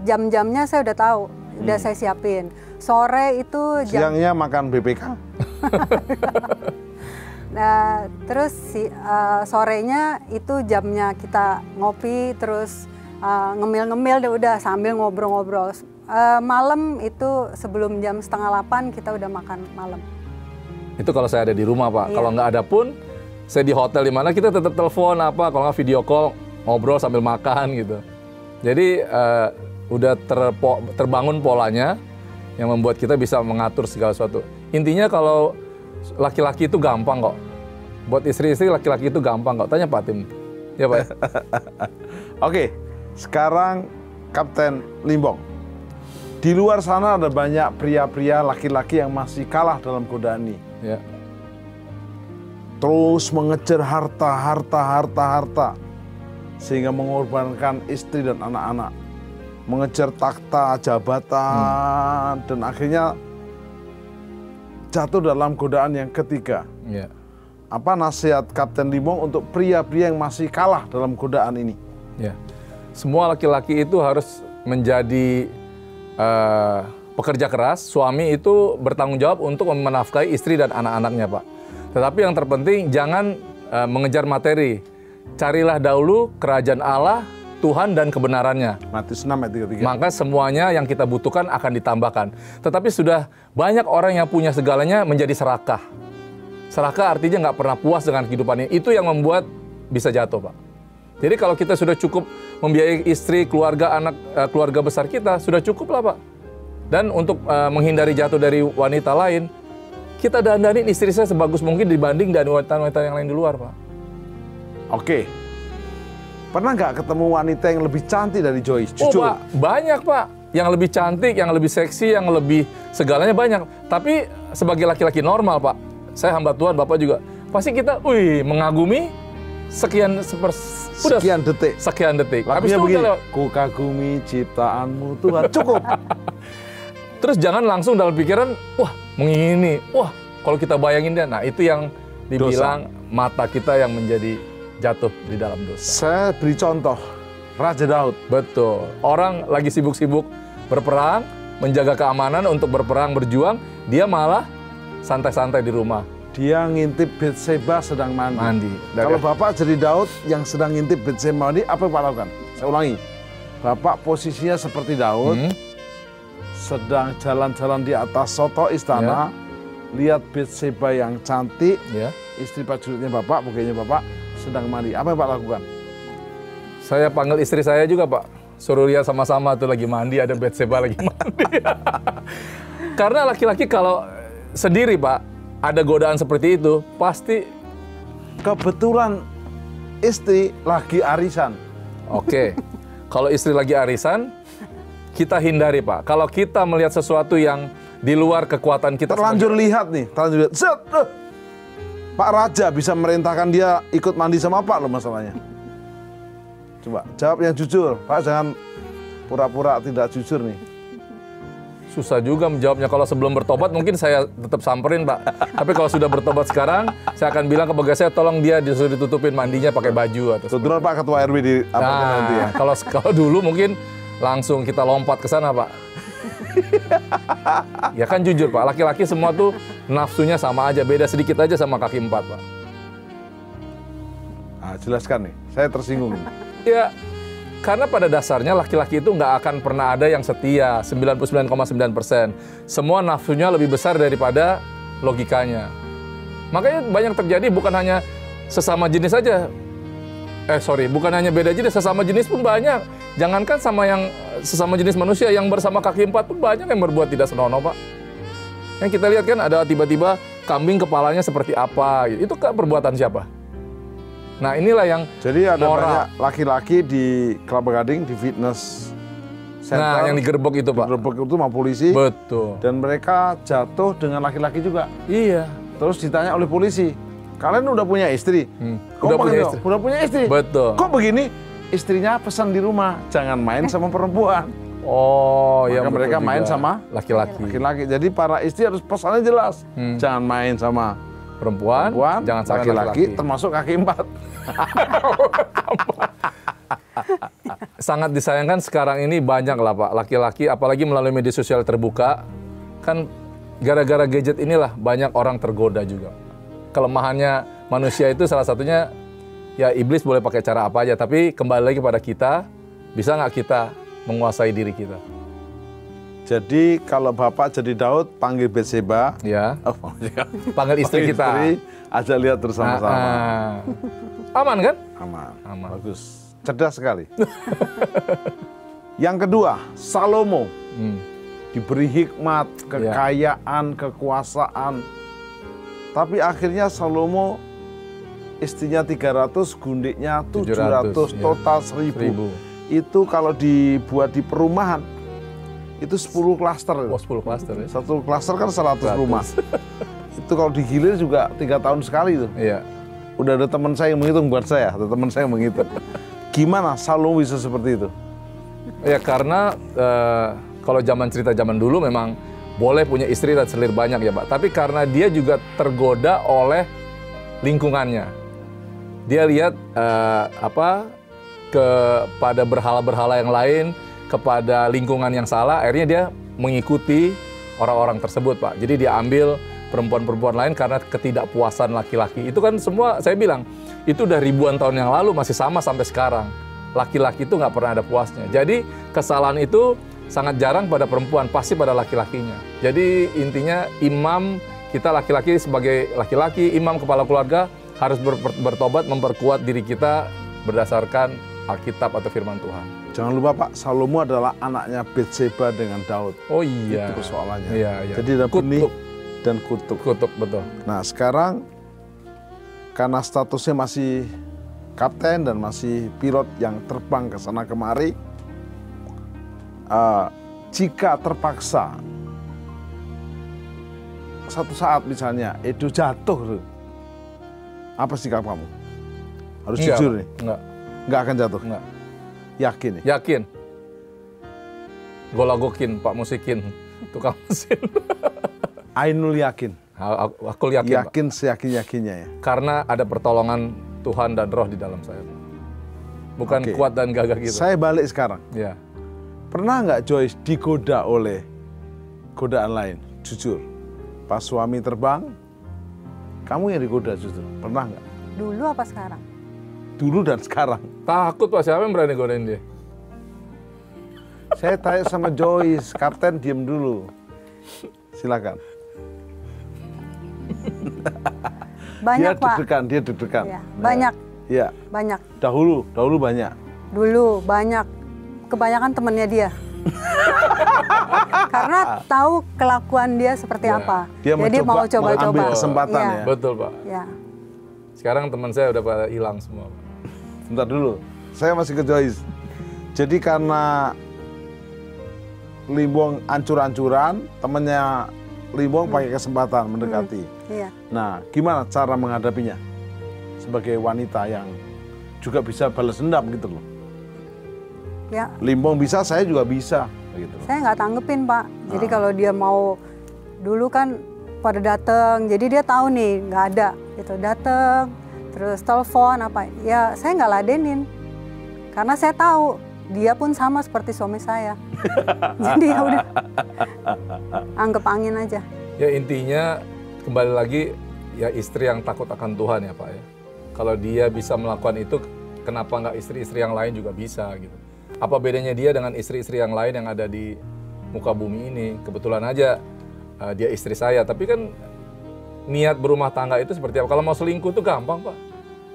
jam-jamnya saya udah tahu, udah saya siapin. Sore itu
siangnya makan BPK.
Nah, terus sorenya itu jamnya kita ngopi, terus ngemil-ngemil deh udah sambil ngobrol-ngobrol. Malam itu sebelum jam 7:30 kita udah makan malam.
Itu kalau saya ada di rumah Pak.
Iya.
Kalau nggak ada pun, saya di hotel di mana kita tetap telepon apa, kalau nggak video call, ngobrol sambil makan gitu. Jadi udah terbangun polanya yang membuat kita bisa mengatur segala sesuatu. Intinya kalau laki-laki itu gampang kok. Buat istri-istri laki-laki itu gampang kok. Tanya Pak Tim. Ya Pak ya?
Oke, sekarang Kapten Limbong. Di luar sana ada banyak pria-pria laki-laki yang masih kalah dalam godaan ini.
Ya.
Terus mengejar harta. Sehingga mengorbankan istri dan anak-anak. Mengejar takhta, jabatan, dan akhirnya jatuh dalam godaan yang ketiga.
Ya.
Apa nasihat Kapten Limbong untuk pria-pria yang masih kalah dalam godaan ini?
Ya. Semua laki-laki itu harus menjadi pekerja keras. Suami itu bertanggung jawab untuk menafkahi istri dan anak-anaknya, Pak. Tetapi yang terpenting jangan mengejar materi. Carilah dahulu kerajaan Allah, Tuhan dan kebenarannya.
Matius 6 ayat 33.
Maka semuanya yang kita butuhkan akan ditambahkan. Tetapi sudah banyak orang yang punya segalanya menjadi serakah. Serakah artinya nggak pernah puas dengan kehidupannya. Itu yang membuat bisa jatuh, Pak. Jadi kalau kita sudah cukup membiayai istri, keluarga, anak, keluarga besar kita, sudah cukup lah, Pak. Dan untuk menghindari jatuh dari wanita lain, kita dandanin istri saya sebagus mungkin dibanding dari wanita-wanita yang lain di luar, Pak.
Oke. Pernah nggak ketemu wanita yang lebih cantik dari Joyce? Jujur.
Oh, Pak, banyak, Pak. Yang lebih cantik, yang lebih seksi, yang lebih segalanya banyak. Tapi sebagai laki-laki normal, Pak, saya hamba Tuhan, Bapak juga, pasti kita, mengagumi sekian detik. Sekian detik. Habis
Lagunya
itu
begini,
udah
ku kagumi ciptaanmu Tuhan. Cukup.
Terus jangan langsung dalam pikiran, wah mengingini, wah kalau kita bayangin dia, nah itu yang dibilang mata kita yang menjadi jatuh di dalam dosa.
Saya beri contoh, Raja Daud.
Betul. Orang lagi sibuk-sibuk berperang, menjaga keamanan untuk berperang, berjuang, dia malah santai-santai di rumah.
Dia ngintip Batseba sedang mandi.
Dari-
Kalau Bapak jadi Daud yang sedang ngintip Batseba mandi, apa yang Bapak lakukan? Saya ulangi. Bapak posisinya seperti Daud, sedang jalan-jalan di atas soto istana, lihat Batseba yang cantik,
Ya.
istri prajuritnya Bapak, pegawainya Bapak, sedang mandi. Apa yang Bapak lakukan?
Saya panggil istri saya juga, Pak. Suruh lihat sama-sama tuh lagi mandi, ada Batseba lagi mandi. Karena laki-laki kalau sendiri, Pak, ada godaan seperti itu, pasti
Kebetulan istri lagi arisan.
oke. Kalau istri lagi arisan, kita hindari, Pak. Kalau kita melihat sesuatu yang di luar kekuatan kita,
Terlanjur lihat nih, terlanjur lihat. Set, Pak Raja bisa merintahkan dia ikut mandi sama Pak loh masalahnya. Coba jawab yang jujur, Pak, jangan pura-pura tidak jujur nih.
susah juga menjawabnya. Kalau sebelum bertobat mungkin saya tetap samperin, Pak. Tapi kalau sudah bertobat sekarang, saya akan bilang ke pegawai saya, tolong dia disuruh ditutupin mandinya pakai baju atau
Kebetulan Pak Ketua RW di apartemen nanti ya.
Kalau dulu mungkin langsung kita lompat ke sana, Pak. Ya kan jujur, Pak, laki-laki semua tuh nafsunya sama aja, beda sedikit aja sama kaki 4, Pak.
Nah, jelaskan nih, saya tersinggung.
Ya, karena pada dasarnya laki-laki itu nggak akan pernah ada yang setia, 99,9%. Semua nafsunya lebih besar daripada logikanya. Makanya banyak terjadi bukan hanya sesama jenis saja. Bukan hanya beda jenis, sesama jenis pun banyak. Jangankan sama yang sesama jenis manusia, yang bersama kaki 4 pun banyak yang berbuat tidak senonoh, Pak. Yang kita lihat kan ada tiba-tiba kambing kepalanya seperti apa, gitu. Itu kan perbuatan siapa? Nah inilah yang
Jadi ada
moral.
banyak laki-laki di Kelapa Gading, di fitness center.
Nah yang digerebek itu, Pak.
Digerebek itu sama polisi.
Betul.
Dan mereka jatuh dengan laki-laki juga.
Iya.
Terus ditanya oleh polisi, kalian udah punya istri? Kok
Udah punya
panggil,
istri.
Udah punya istri?
Betul.
Kok begini? Istrinya pesan di rumah, jangan main sama perempuan.
Oh,
Maka
ya betul
mereka
juga.
main sama
laki-laki.
Laki-laki. Jadi para istri harus pesannya jelas. Jangan main sama
Perempuan,
perempuan,
jangan sampai
laki-laki, termasuk kaki 4.
Sangat disayangkan sekarang ini banyak lah, Pak, laki-laki, apalagi melalui media sosial terbuka, kan gara-gara gadget inilah banyak orang tergoda juga. Kelemahannya manusia itu salah satunya, ya iblis boleh pakai cara apa aja, tapi kembali lagi pada kita, bisa nggak kita menguasai diri kita?
Jadi kalau Bapak jadi Daud, panggil Batseba.
Ya,
Oh,
panggil istri kita.
aja lihat bersama-sama.
Aman kan?
Aman.
Aman.
Bagus. Cerdas sekali. Yang kedua, Salomo. Diberi hikmat, kekayaan, kekuasaan. Tapi akhirnya Salomo istrinya 300, gundiknya 700,
700, ya.
total 1000. Itu kalau dibuat di perumahan, itu 10 klaster.
Oh, 10 klaster ya?
Satu klaster kan 100 rumah. Itu kalau digilir juga 3 tahun sekali tuh.
Iya.
Udah ada teman saya yang menghitung buat saya, ada teman saya yang menghitung. Gimana Salomo bisa seperti itu?
Ya karena kalau cerita zaman dulu memang boleh punya istri dan selir banyak ya Pak. Tapi karena dia juga tergoda oleh lingkungannya. Dia lihat kepada berhala-berhala yang lain, kepada lingkungan yang salah, akhirnya dia mengikuti orang-orang tersebut Pak. Jadi dia ambil perempuan-perempuan lain karena ketidakpuasan laki-laki. Itu kan semua, saya bilang, itu udah ribuan tahun yang lalu masih sama sampai sekarang. Laki-laki itu nggak pernah ada puasnya. Jadi kesalahan itu sangat jarang pada perempuan, pasti pada laki-lakinya. Jadi intinya imam, kita laki-laki sebagai laki-laki, imam kepala keluarga harus bertobat, memperkuat diri kita berdasarkan Alkitab atau firman Tuhan.
Jangan lupa Pak, Salomo adalah anaknya Betseba dengan Daud.
Oh iya.
Itu persoalannya.
Iya, iya.
Jadi ada benih dan kutuk.
Kutuk, betul.
Nah sekarang karena statusnya masih kapten dan masih pilot yang terbang ke sana kemari, jika terpaksa satu saat misalnya Edo jatuh, apa sikap kamu? Harus
Enggak,
jujur nih. Enggak akan jatuh.
Enggak.
Yakin nih?
Yakin. Golagokin, Pak Musikin, tukang mesin.
Ainul yakin.
Aku yakin,
Yakin
Pak.
seyakin-yakinnya ya.
Karena ada pertolongan Tuhan dan Roh di dalam saya. Bukan
Oke.
kuat dan gagah gitu.
Saya balik sekarang.
Ya.
Pernah nggak Joyce digoda oleh godaan lain? Jujur. Pas suami terbang, kamu yang digoda jujur. Pernah nggak?
Dulu apa sekarang?
Dulu dan sekarang.
Takut Pak, siapa yang berani godain dia?
Saya tanya sama Joyce, Kapten diem dulu. Silakan.
Banyak
Dia
Pak.
dia deg-degan.
Ya, banyak,
Iya.
banyak.
Dahulu banyak.
Dulu banyak. Kebanyakan temennya dia. Karena tahu kelakuan dia seperti
Ya.
apa.
Dia
Jadi mau
mencoba
coba-coba.
mengambil kesempatan
Iya.
ya.
Betul Pak.
Ya.
Sekarang teman saya udah pada hilang semua. Pak.
Bentar dulu, saya masih ke Joyce. Jadi karena Limbong ancur-ancuran, temennya Limbong pakai kesempatan mendekati.
Iya.
Nah, gimana cara menghadapinya? Sebagai wanita yang juga bisa balas dendam gitu loh.
Ya,
Limbong bisa, saya juga bisa. Gitu loh.
saya nggak tanggepin Pak. Jadi kalau dia mau, dulu kan pada datang, jadi dia tahu nih nggak ada, gitu datang, terus telepon apa, ya saya nggak ladenin, karena saya tahu dia pun sama seperti suami saya. Jadi ya udah, anggap angin aja.
Ya intinya kembali lagi ya istri yang takut akan Tuhan ya Pak ya. Kalau dia bisa melakukan itu, kenapa nggak istri-istri yang lain juga bisa gitu. Apa bedanya dia dengan istri-istri yang lain yang ada di muka bumi ini? Kebetulan aja dia istri saya, tapi kan niat berumah tangga itu seperti apa? Kalau mau selingkuh tuh gampang Pak.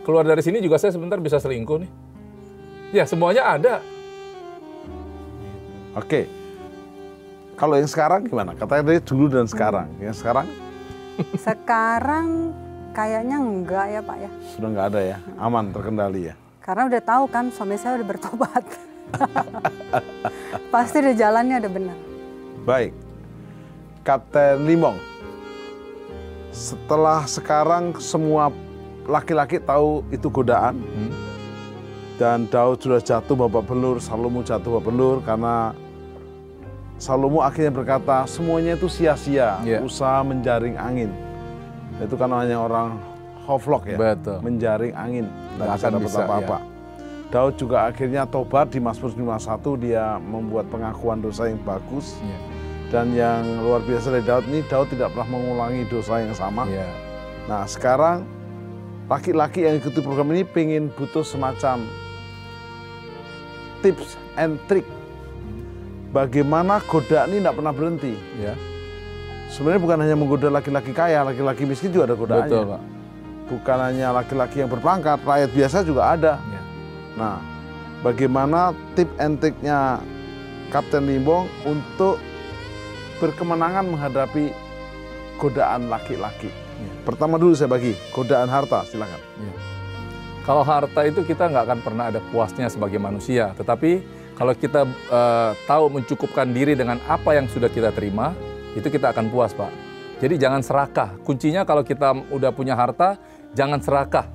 Keluar dari sini juga saya sebentar bisa selingkuh nih. Ya semuanya ada.
Oke. Kalau yang sekarang gimana? Katanya dari dulu dan sekarang. Yang sekarang
Sekarang kayaknya enggak ya Pak ya.
sudah nggak ada ya, aman, terkendali ya.
Karena udah tahu kan suami saya udah bertobat. Pasti udah jalannya udah benar.
Baik, Kapten Limbong. Setelah sekarang semua laki-laki tahu itu godaan. Dan Daud sudah jatuh babak belur, Salomo jatuh babak belur karena Salomo akhirnya berkata semuanya itu sia-sia, usaha menjaring angin. Itu kan hanya orang hoflok ya,
Betul.
menjaring angin,
Nggak
nggak
akan
dapat
bisa,
apa-apa. Daud juga akhirnya tobat di Mazmur 51, dia membuat pengakuan dosa yang bagus.
Ya.
Dan yang luar biasa dari Daud ini, Daud tidak pernah mengulangi dosa yang sama.
Ya.
Nah sekarang laki-laki yang ikuti program ini pengen butuh semacam tips and trick. Bagaimana godaan ini tidak pernah berhenti.
Ya.
Sebenarnya bukan hanya menggoda laki-laki kaya, laki-laki miskin juga ada godaannya.
Betul Pak.
Bukan hanya laki-laki yang berpangkat, rakyat biasa juga ada.
Ya.
Nah, bagaimana tip and tricknya Kapten Limbong untuk berkemenangan menghadapi godaan laki-laki?
Ya.
Pertama dulu saya bagi, godaan harta, silakan.
Ya. Kalau harta itu kita nggak akan pernah ada puasnya sebagai manusia. Tetapi kalau kita tahu mencukupkan diri dengan apa yang sudah kita terima, itu kita akan puas, Pak. Jadi jangan serakah. Kuncinya kalau kita udah punya harta, jangan serakah.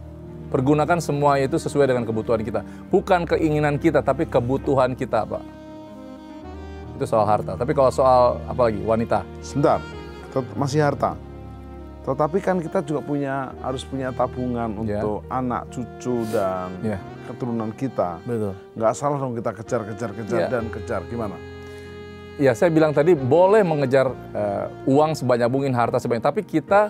Pergunakan semua itu sesuai dengan kebutuhan kita. Bukan keinginan kita, tapi kebutuhan kita, Pak. Itu soal harta. Tapi kalau soal apa lagi? Wanita.
Sebentar, masih harta. Tetapi kan kita juga harus punya tabungan untuk anak, cucu, dan keturunan kita.
Betul.
Nggak salah dong kita kejar dan kejar. Gimana?
Ya, saya bilang tadi boleh mengejar uang sebanyak mungkin, harta sebanyak. Tapi kita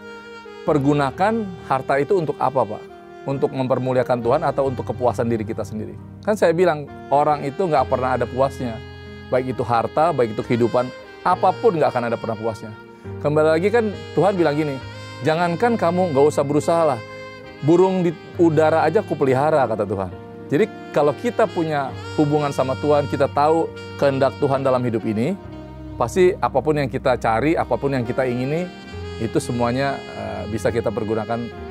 pergunakan harta itu untuk apa, Pak? Untuk mempermuliakan Tuhan atau untuk kepuasan diri kita sendiri? Kan saya bilang orang itu nggak pernah ada puasnya. Baik itu harta, baik itu kehidupan, apapun nggak akan ada pernah puasnya. Kembali lagi kan Tuhan bilang gini, jangankan kamu nggak usah berusaha lah, burung di udara aja aku pelihara, kata Tuhan. Jadi kalau kita punya hubungan sama Tuhan, kita tahu kehendak Tuhan dalam hidup ini, pasti apapun yang kita cari, apapun yang kita ingini, itu semuanya bisa kita pergunakan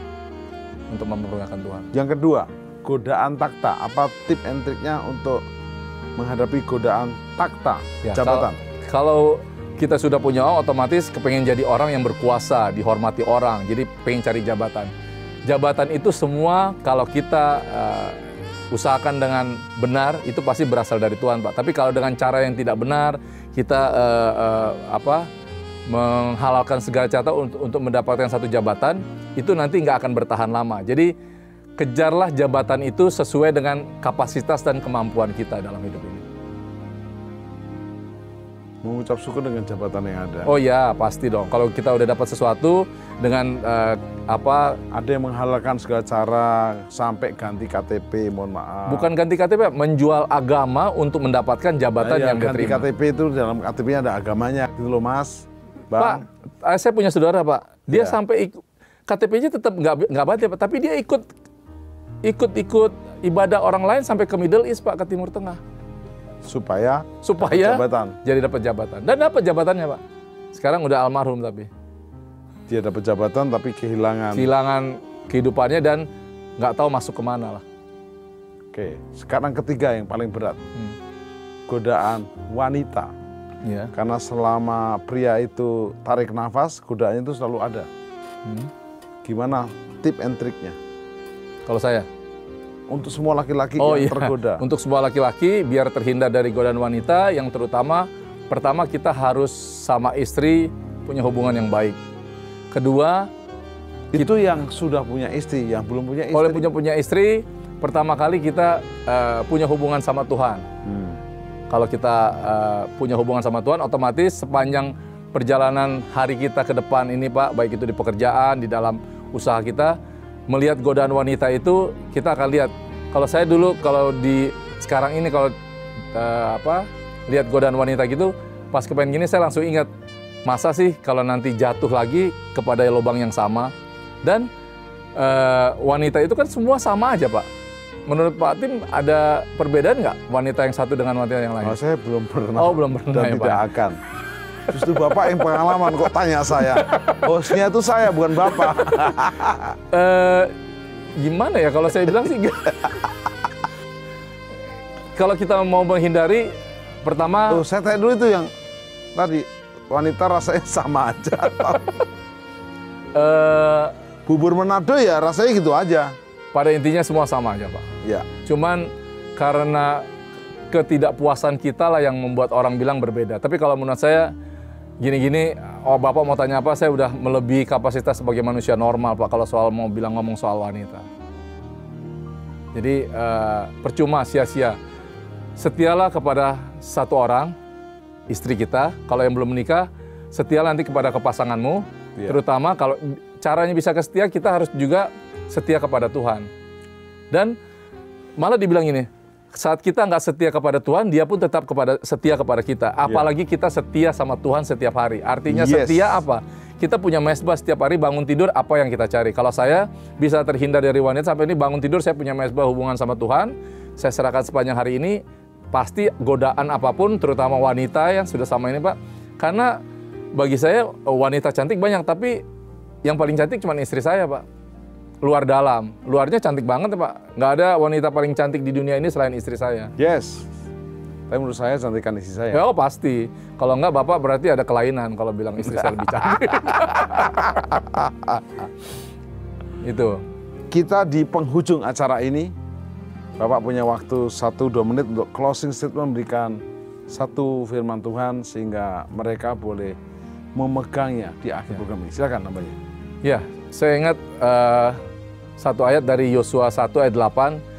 untuk mempergunakan Tuhan.
Yang kedua, godaan takhta. Apa tip and triknya untuk menghadapi godaan takhta, jabatan?
Kalau kita sudah punya uang, otomatis kepengen jadi orang yang berkuasa, dihormati orang, jadi pengen cari jabatan. Jabatan itu semua kalau kita usahakan dengan benar, itu pasti berasal dari Tuhan, Pak. Tapi kalau dengan cara yang tidak benar, kita menghalalkan segala cara untuk mendapatkan satu jabatan, itu nanti nggak akan bertahan lama. Jadi kejarlah jabatan itu sesuai dengan kapasitas dan kemampuan kita dalam hidup ini.
Mengucap syukur dengan jabatan yang ada.
Oh ya, pasti dong. Kalau kita udah dapat sesuatu dengan
ada yang menghalalkan segala cara sampai ganti KTP, mohon maaf.
Bukan ganti KTP, menjual agama untuk mendapatkan jabatan yang
ganti
diterima.
KTP itu dalam KTP-nya ada agamanya, gitu loh, Mas. Bang.
Pak, saya punya saudara, Pak. Dia sampai KTP-nya tetap nggak batal, Pak. Tapi dia ikut ibadah orang lain sampai ke Middle East, Pak, ke Timur Tengah.
Supaya
jabatan. Jadi dapat jabatan. Dan dapat jabatannya, Pak. Sekarang udah almarhum tapi.
Dia dapat jabatan tapi kehilangan kehidupannya dan nggak tahu masuk kemana lah. Oke, sekarang ketiga yang paling berat. Godaan wanita.
Ya.
Karena selama pria itu tarik nafas, godaannya itu selalu ada. Gimana tip and triknya?
Kalau saya?
Untuk semua laki-laki yang tergoda.
Untuk semua laki-laki biar terhindar dari godaan wanita, yang terutama pertama kita harus sama istri punya hubungan yang baik. Kedua,
itu yang sudah punya istri, yang belum punya istri.
Kalau punya istri, pertama kali kita punya hubungan sama Tuhan. Kalau kita punya hubungan sama Tuhan, otomatis sepanjang perjalanan hari kita ke depan ini, Pak, baik itu di pekerjaan, di dalam usaha kita, melihat godaan wanita itu, kita akan lihat. Kalau saya dulu, kalau di sekarang ini, kalau lihat godaan wanita gitu, pas kepengen gini saya langsung ingat, masa sih kalau nanti jatuh lagi kepada lubang yang sama. Dan wanita itu kan semua sama aja, Pak. Menurut Pak Tim ada perbedaan nggak wanita yang satu dengan wanita yang lain?
Oh, saya belum pernah.
Oh, belum pernah
dan
ya,
tidak
Pak.
akan. Justru Bapak yang pengalaman, kok tanya saya. Hostnya itu saya, bukan Bapak.
Gimana ya kalau saya bilang sih? Kalau kita mau menghindari, pertama...
Tuh, saya tanya dulu itu yang tadi, wanita rasanya sama aja. Bubur Manado ya rasanya gitu aja.
Pada intinya semua sama aja, Pak.
Ya.
Cuman karena ketidakpuasan kita lah yang membuat orang bilang berbeda. Tapi kalau menurut saya, gini-gini, Bapak mau tanya apa, saya udah melebihi kapasitas sebagai manusia normal, Pak, kalau soal mau ngomong soal wanita. Jadi percuma, sia-sia. Setialah kepada satu orang, istri kita. Kalau yang belum menikah, setialah nanti kepada kepasanganmu. Ya. Terutama kalau caranya bisa setia, kita harus juga setia kepada Tuhan. Dan malah dibilang ini, saat kita nggak setia kepada Tuhan, dia pun tetap setia kepada kita. Apalagi kita setia sama Tuhan setiap hari. Artinya setia apa? Kita punya mesbah setiap hari, bangun tidur, apa yang kita cari. Kalau saya bisa terhindar dari wanita, sampai ini bangun tidur, saya punya mesbah hubungan sama Tuhan. Saya serahkan sepanjang hari ini, pasti godaan apapun, terutama wanita yang sudah sama ini, Pak. Karena bagi saya wanita cantik banyak, tapi yang paling cantik cuma istri saya, Pak. luar dalam. Luarnya cantik banget ya Pak. Nggak ada wanita paling cantik di dunia ini selain istri saya.
Yes. Tapi menurut saya cantikan istri saya.
Ya, oh pasti. Kalau nggak Bapak berarti ada kelainan kalau bilang istri saya lebih cantik. Itu.
Kita di penghujung acara ini, Bapak punya waktu 1-2 menit untuk closing statement, memberikan satu firman Tuhan sehingga mereka boleh memegangnya di akhir program ini. Silakan namanya.
Ya, saya ingat satu ayat dari Yosua 1 ayat 8.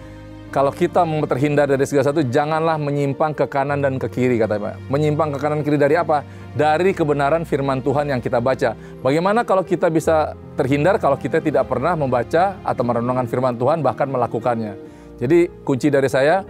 Kalau kita mau terhindar dari segala sesuatu, janganlah menyimpang ke kanan dan ke kiri, kata Pak. Menyimpang ke kanan kiri dari apa? Dari kebenaran firman Tuhan yang kita baca. Bagaimana kalau kita bisa terhindar kalau kita tidak pernah membaca atau merenungkan firman Tuhan, bahkan melakukannya. Jadi kunci dari saya,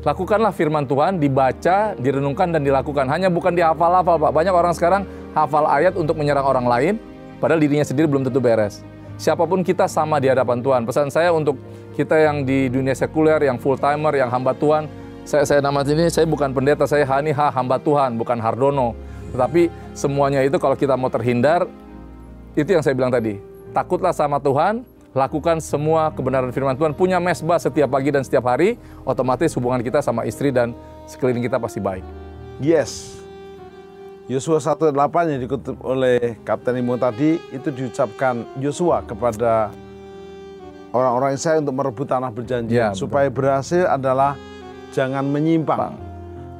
lakukanlah firman Tuhan, dibaca, direnungkan, dan dilakukan. Hanya bukan dihafal-hafal, Pak. Banyak orang sekarang hafal ayat untuk menyerang orang lain, padahal dirinya sendiri belum tentu beres. Siapapun kita sama di hadapan Tuhan. Pesan saya untuk kita yang di dunia sekuler, yang full timer, yang hamba Tuhan. Saya nama ini, saya bukan pendeta, saya Haniha, hamba Tuhan, bukan Hardono. Tetapi semuanya itu kalau kita mau terhindar, itu yang saya bilang tadi. Takutlah sama Tuhan, lakukan semua kebenaran firman Tuhan, punya mesbah setiap pagi dan setiap hari, otomatis hubungan kita sama istri dan sekeliling kita pasti baik.
Yes. Yosua 1:8 yang dikutip oleh Kapten Imo tadi, itu diucapkan Yosua kepada orang-orang Israel untuk merebut tanah perjanjian.
Ya,
supaya berhasil adalah jangan menyimpang.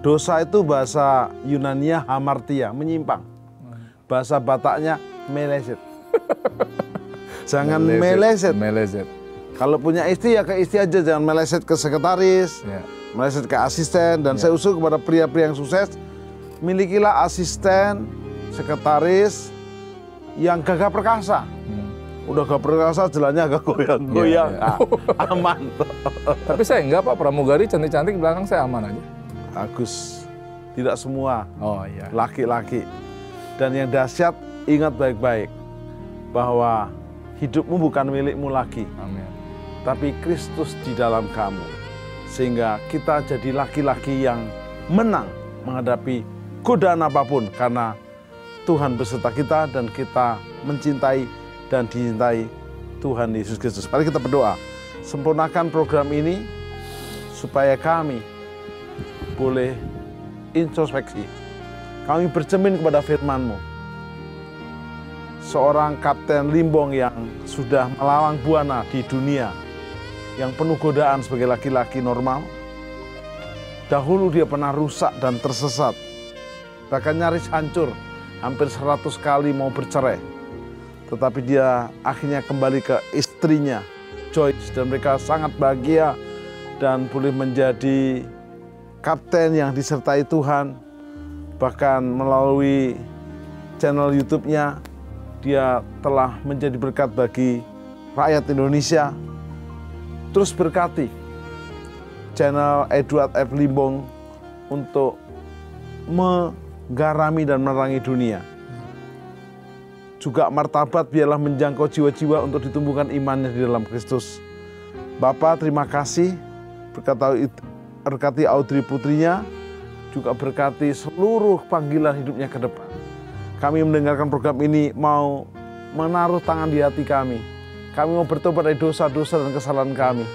Dosa itu bahasa Yunania hamartia, menyimpang. Bahasa Bataknya meleset. Jangan meleset. Kalau punya istri ya ke istri aja, jangan meleset ke sekretaris, meleset ke asisten. Dan saya usul kepada pria-pria yang sukses, milikilah asisten, sekretaris yang gagah perkasa. Udah gagah perkasa, jalannya agak goyang-goyang. Aman.
Tapi saya enggak Pak, pramugari cantik-cantik belakang saya aman aja.
Bagus. Tidak semua
Oh iya.
laki-laki. Dan yang dahsyat, ingat baik-baik bahwa hidupmu bukan milikmu lagi,
Amin.
tapi Kristus di dalam kamu. Sehingga kita jadi laki-laki yang menang menghadapi godaan apapun, karena Tuhan beserta kita dan kita mencintai dan dicintai Tuhan Yesus Kristus. Mari kita berdoa. Sempurnakan program ini supaya kami boleh introspeksi. Kami bercermin kepada firman-Mu. Seorang Kapten Limbong yang sudah melalang buana di dunia, yang penuh godaan sebagai laki-laki normal. Dahulu dia pernah rusak dan tersesat, bahkan nyaris hancur, hampir 100 kali mau bercerai. Tetapi dia akhirnya kembali ke istrinya, Joyce, dan mereka sangat bahagia dan boleh menjadi kapten yang disertai Tuhan. Bahkan melalui channel YouTube-nya, dia telah menjadi berkat bagi rakyat Indonesia. Terus berkati channel Edward F. Limbong untuk menggarami dan menerangi dunia. Juga martabat biarlah menjangkau jiwa-jiwa untuk ditumbuhkan imannya di dalam Kristus. Bapa, terima kasih, berkati Audrey putrinya, juga berkati seluruh panggilan hidupnya ke depan. Kami mendengarkan program ini mau menaruh tangan di hati kami. Kami mau bertobat dari dosa-dosa dan kesalahan kami.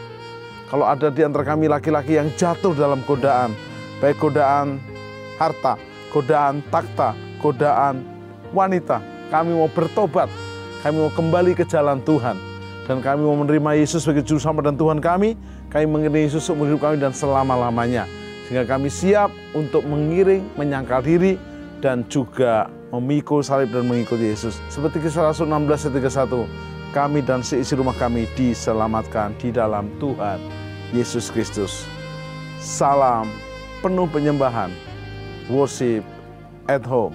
Kalau ada di antara kami laki-laki yang jatuh dalam godaan, baik godaan harta, godaan takhta, godaan wanita, kami mau bertobat, kami mau kembali ke jalan Tuhan, dan kami mau menerima Yesus sebagai Juru Selamat dan Tuhan kami mengenai Yesus seumur hidup kami dan selama-lamanya. Sehingga kami siap untuk mengiring, menyangkal diri, dan juga memikul salib dan mengikuti Yesus. Seperti Kisah Rasul 16:31, kami dan seisi rumah kami diselamatkan di dalam Tuhan Yesus Kristus. Salam penuh penyembahan, worship at home.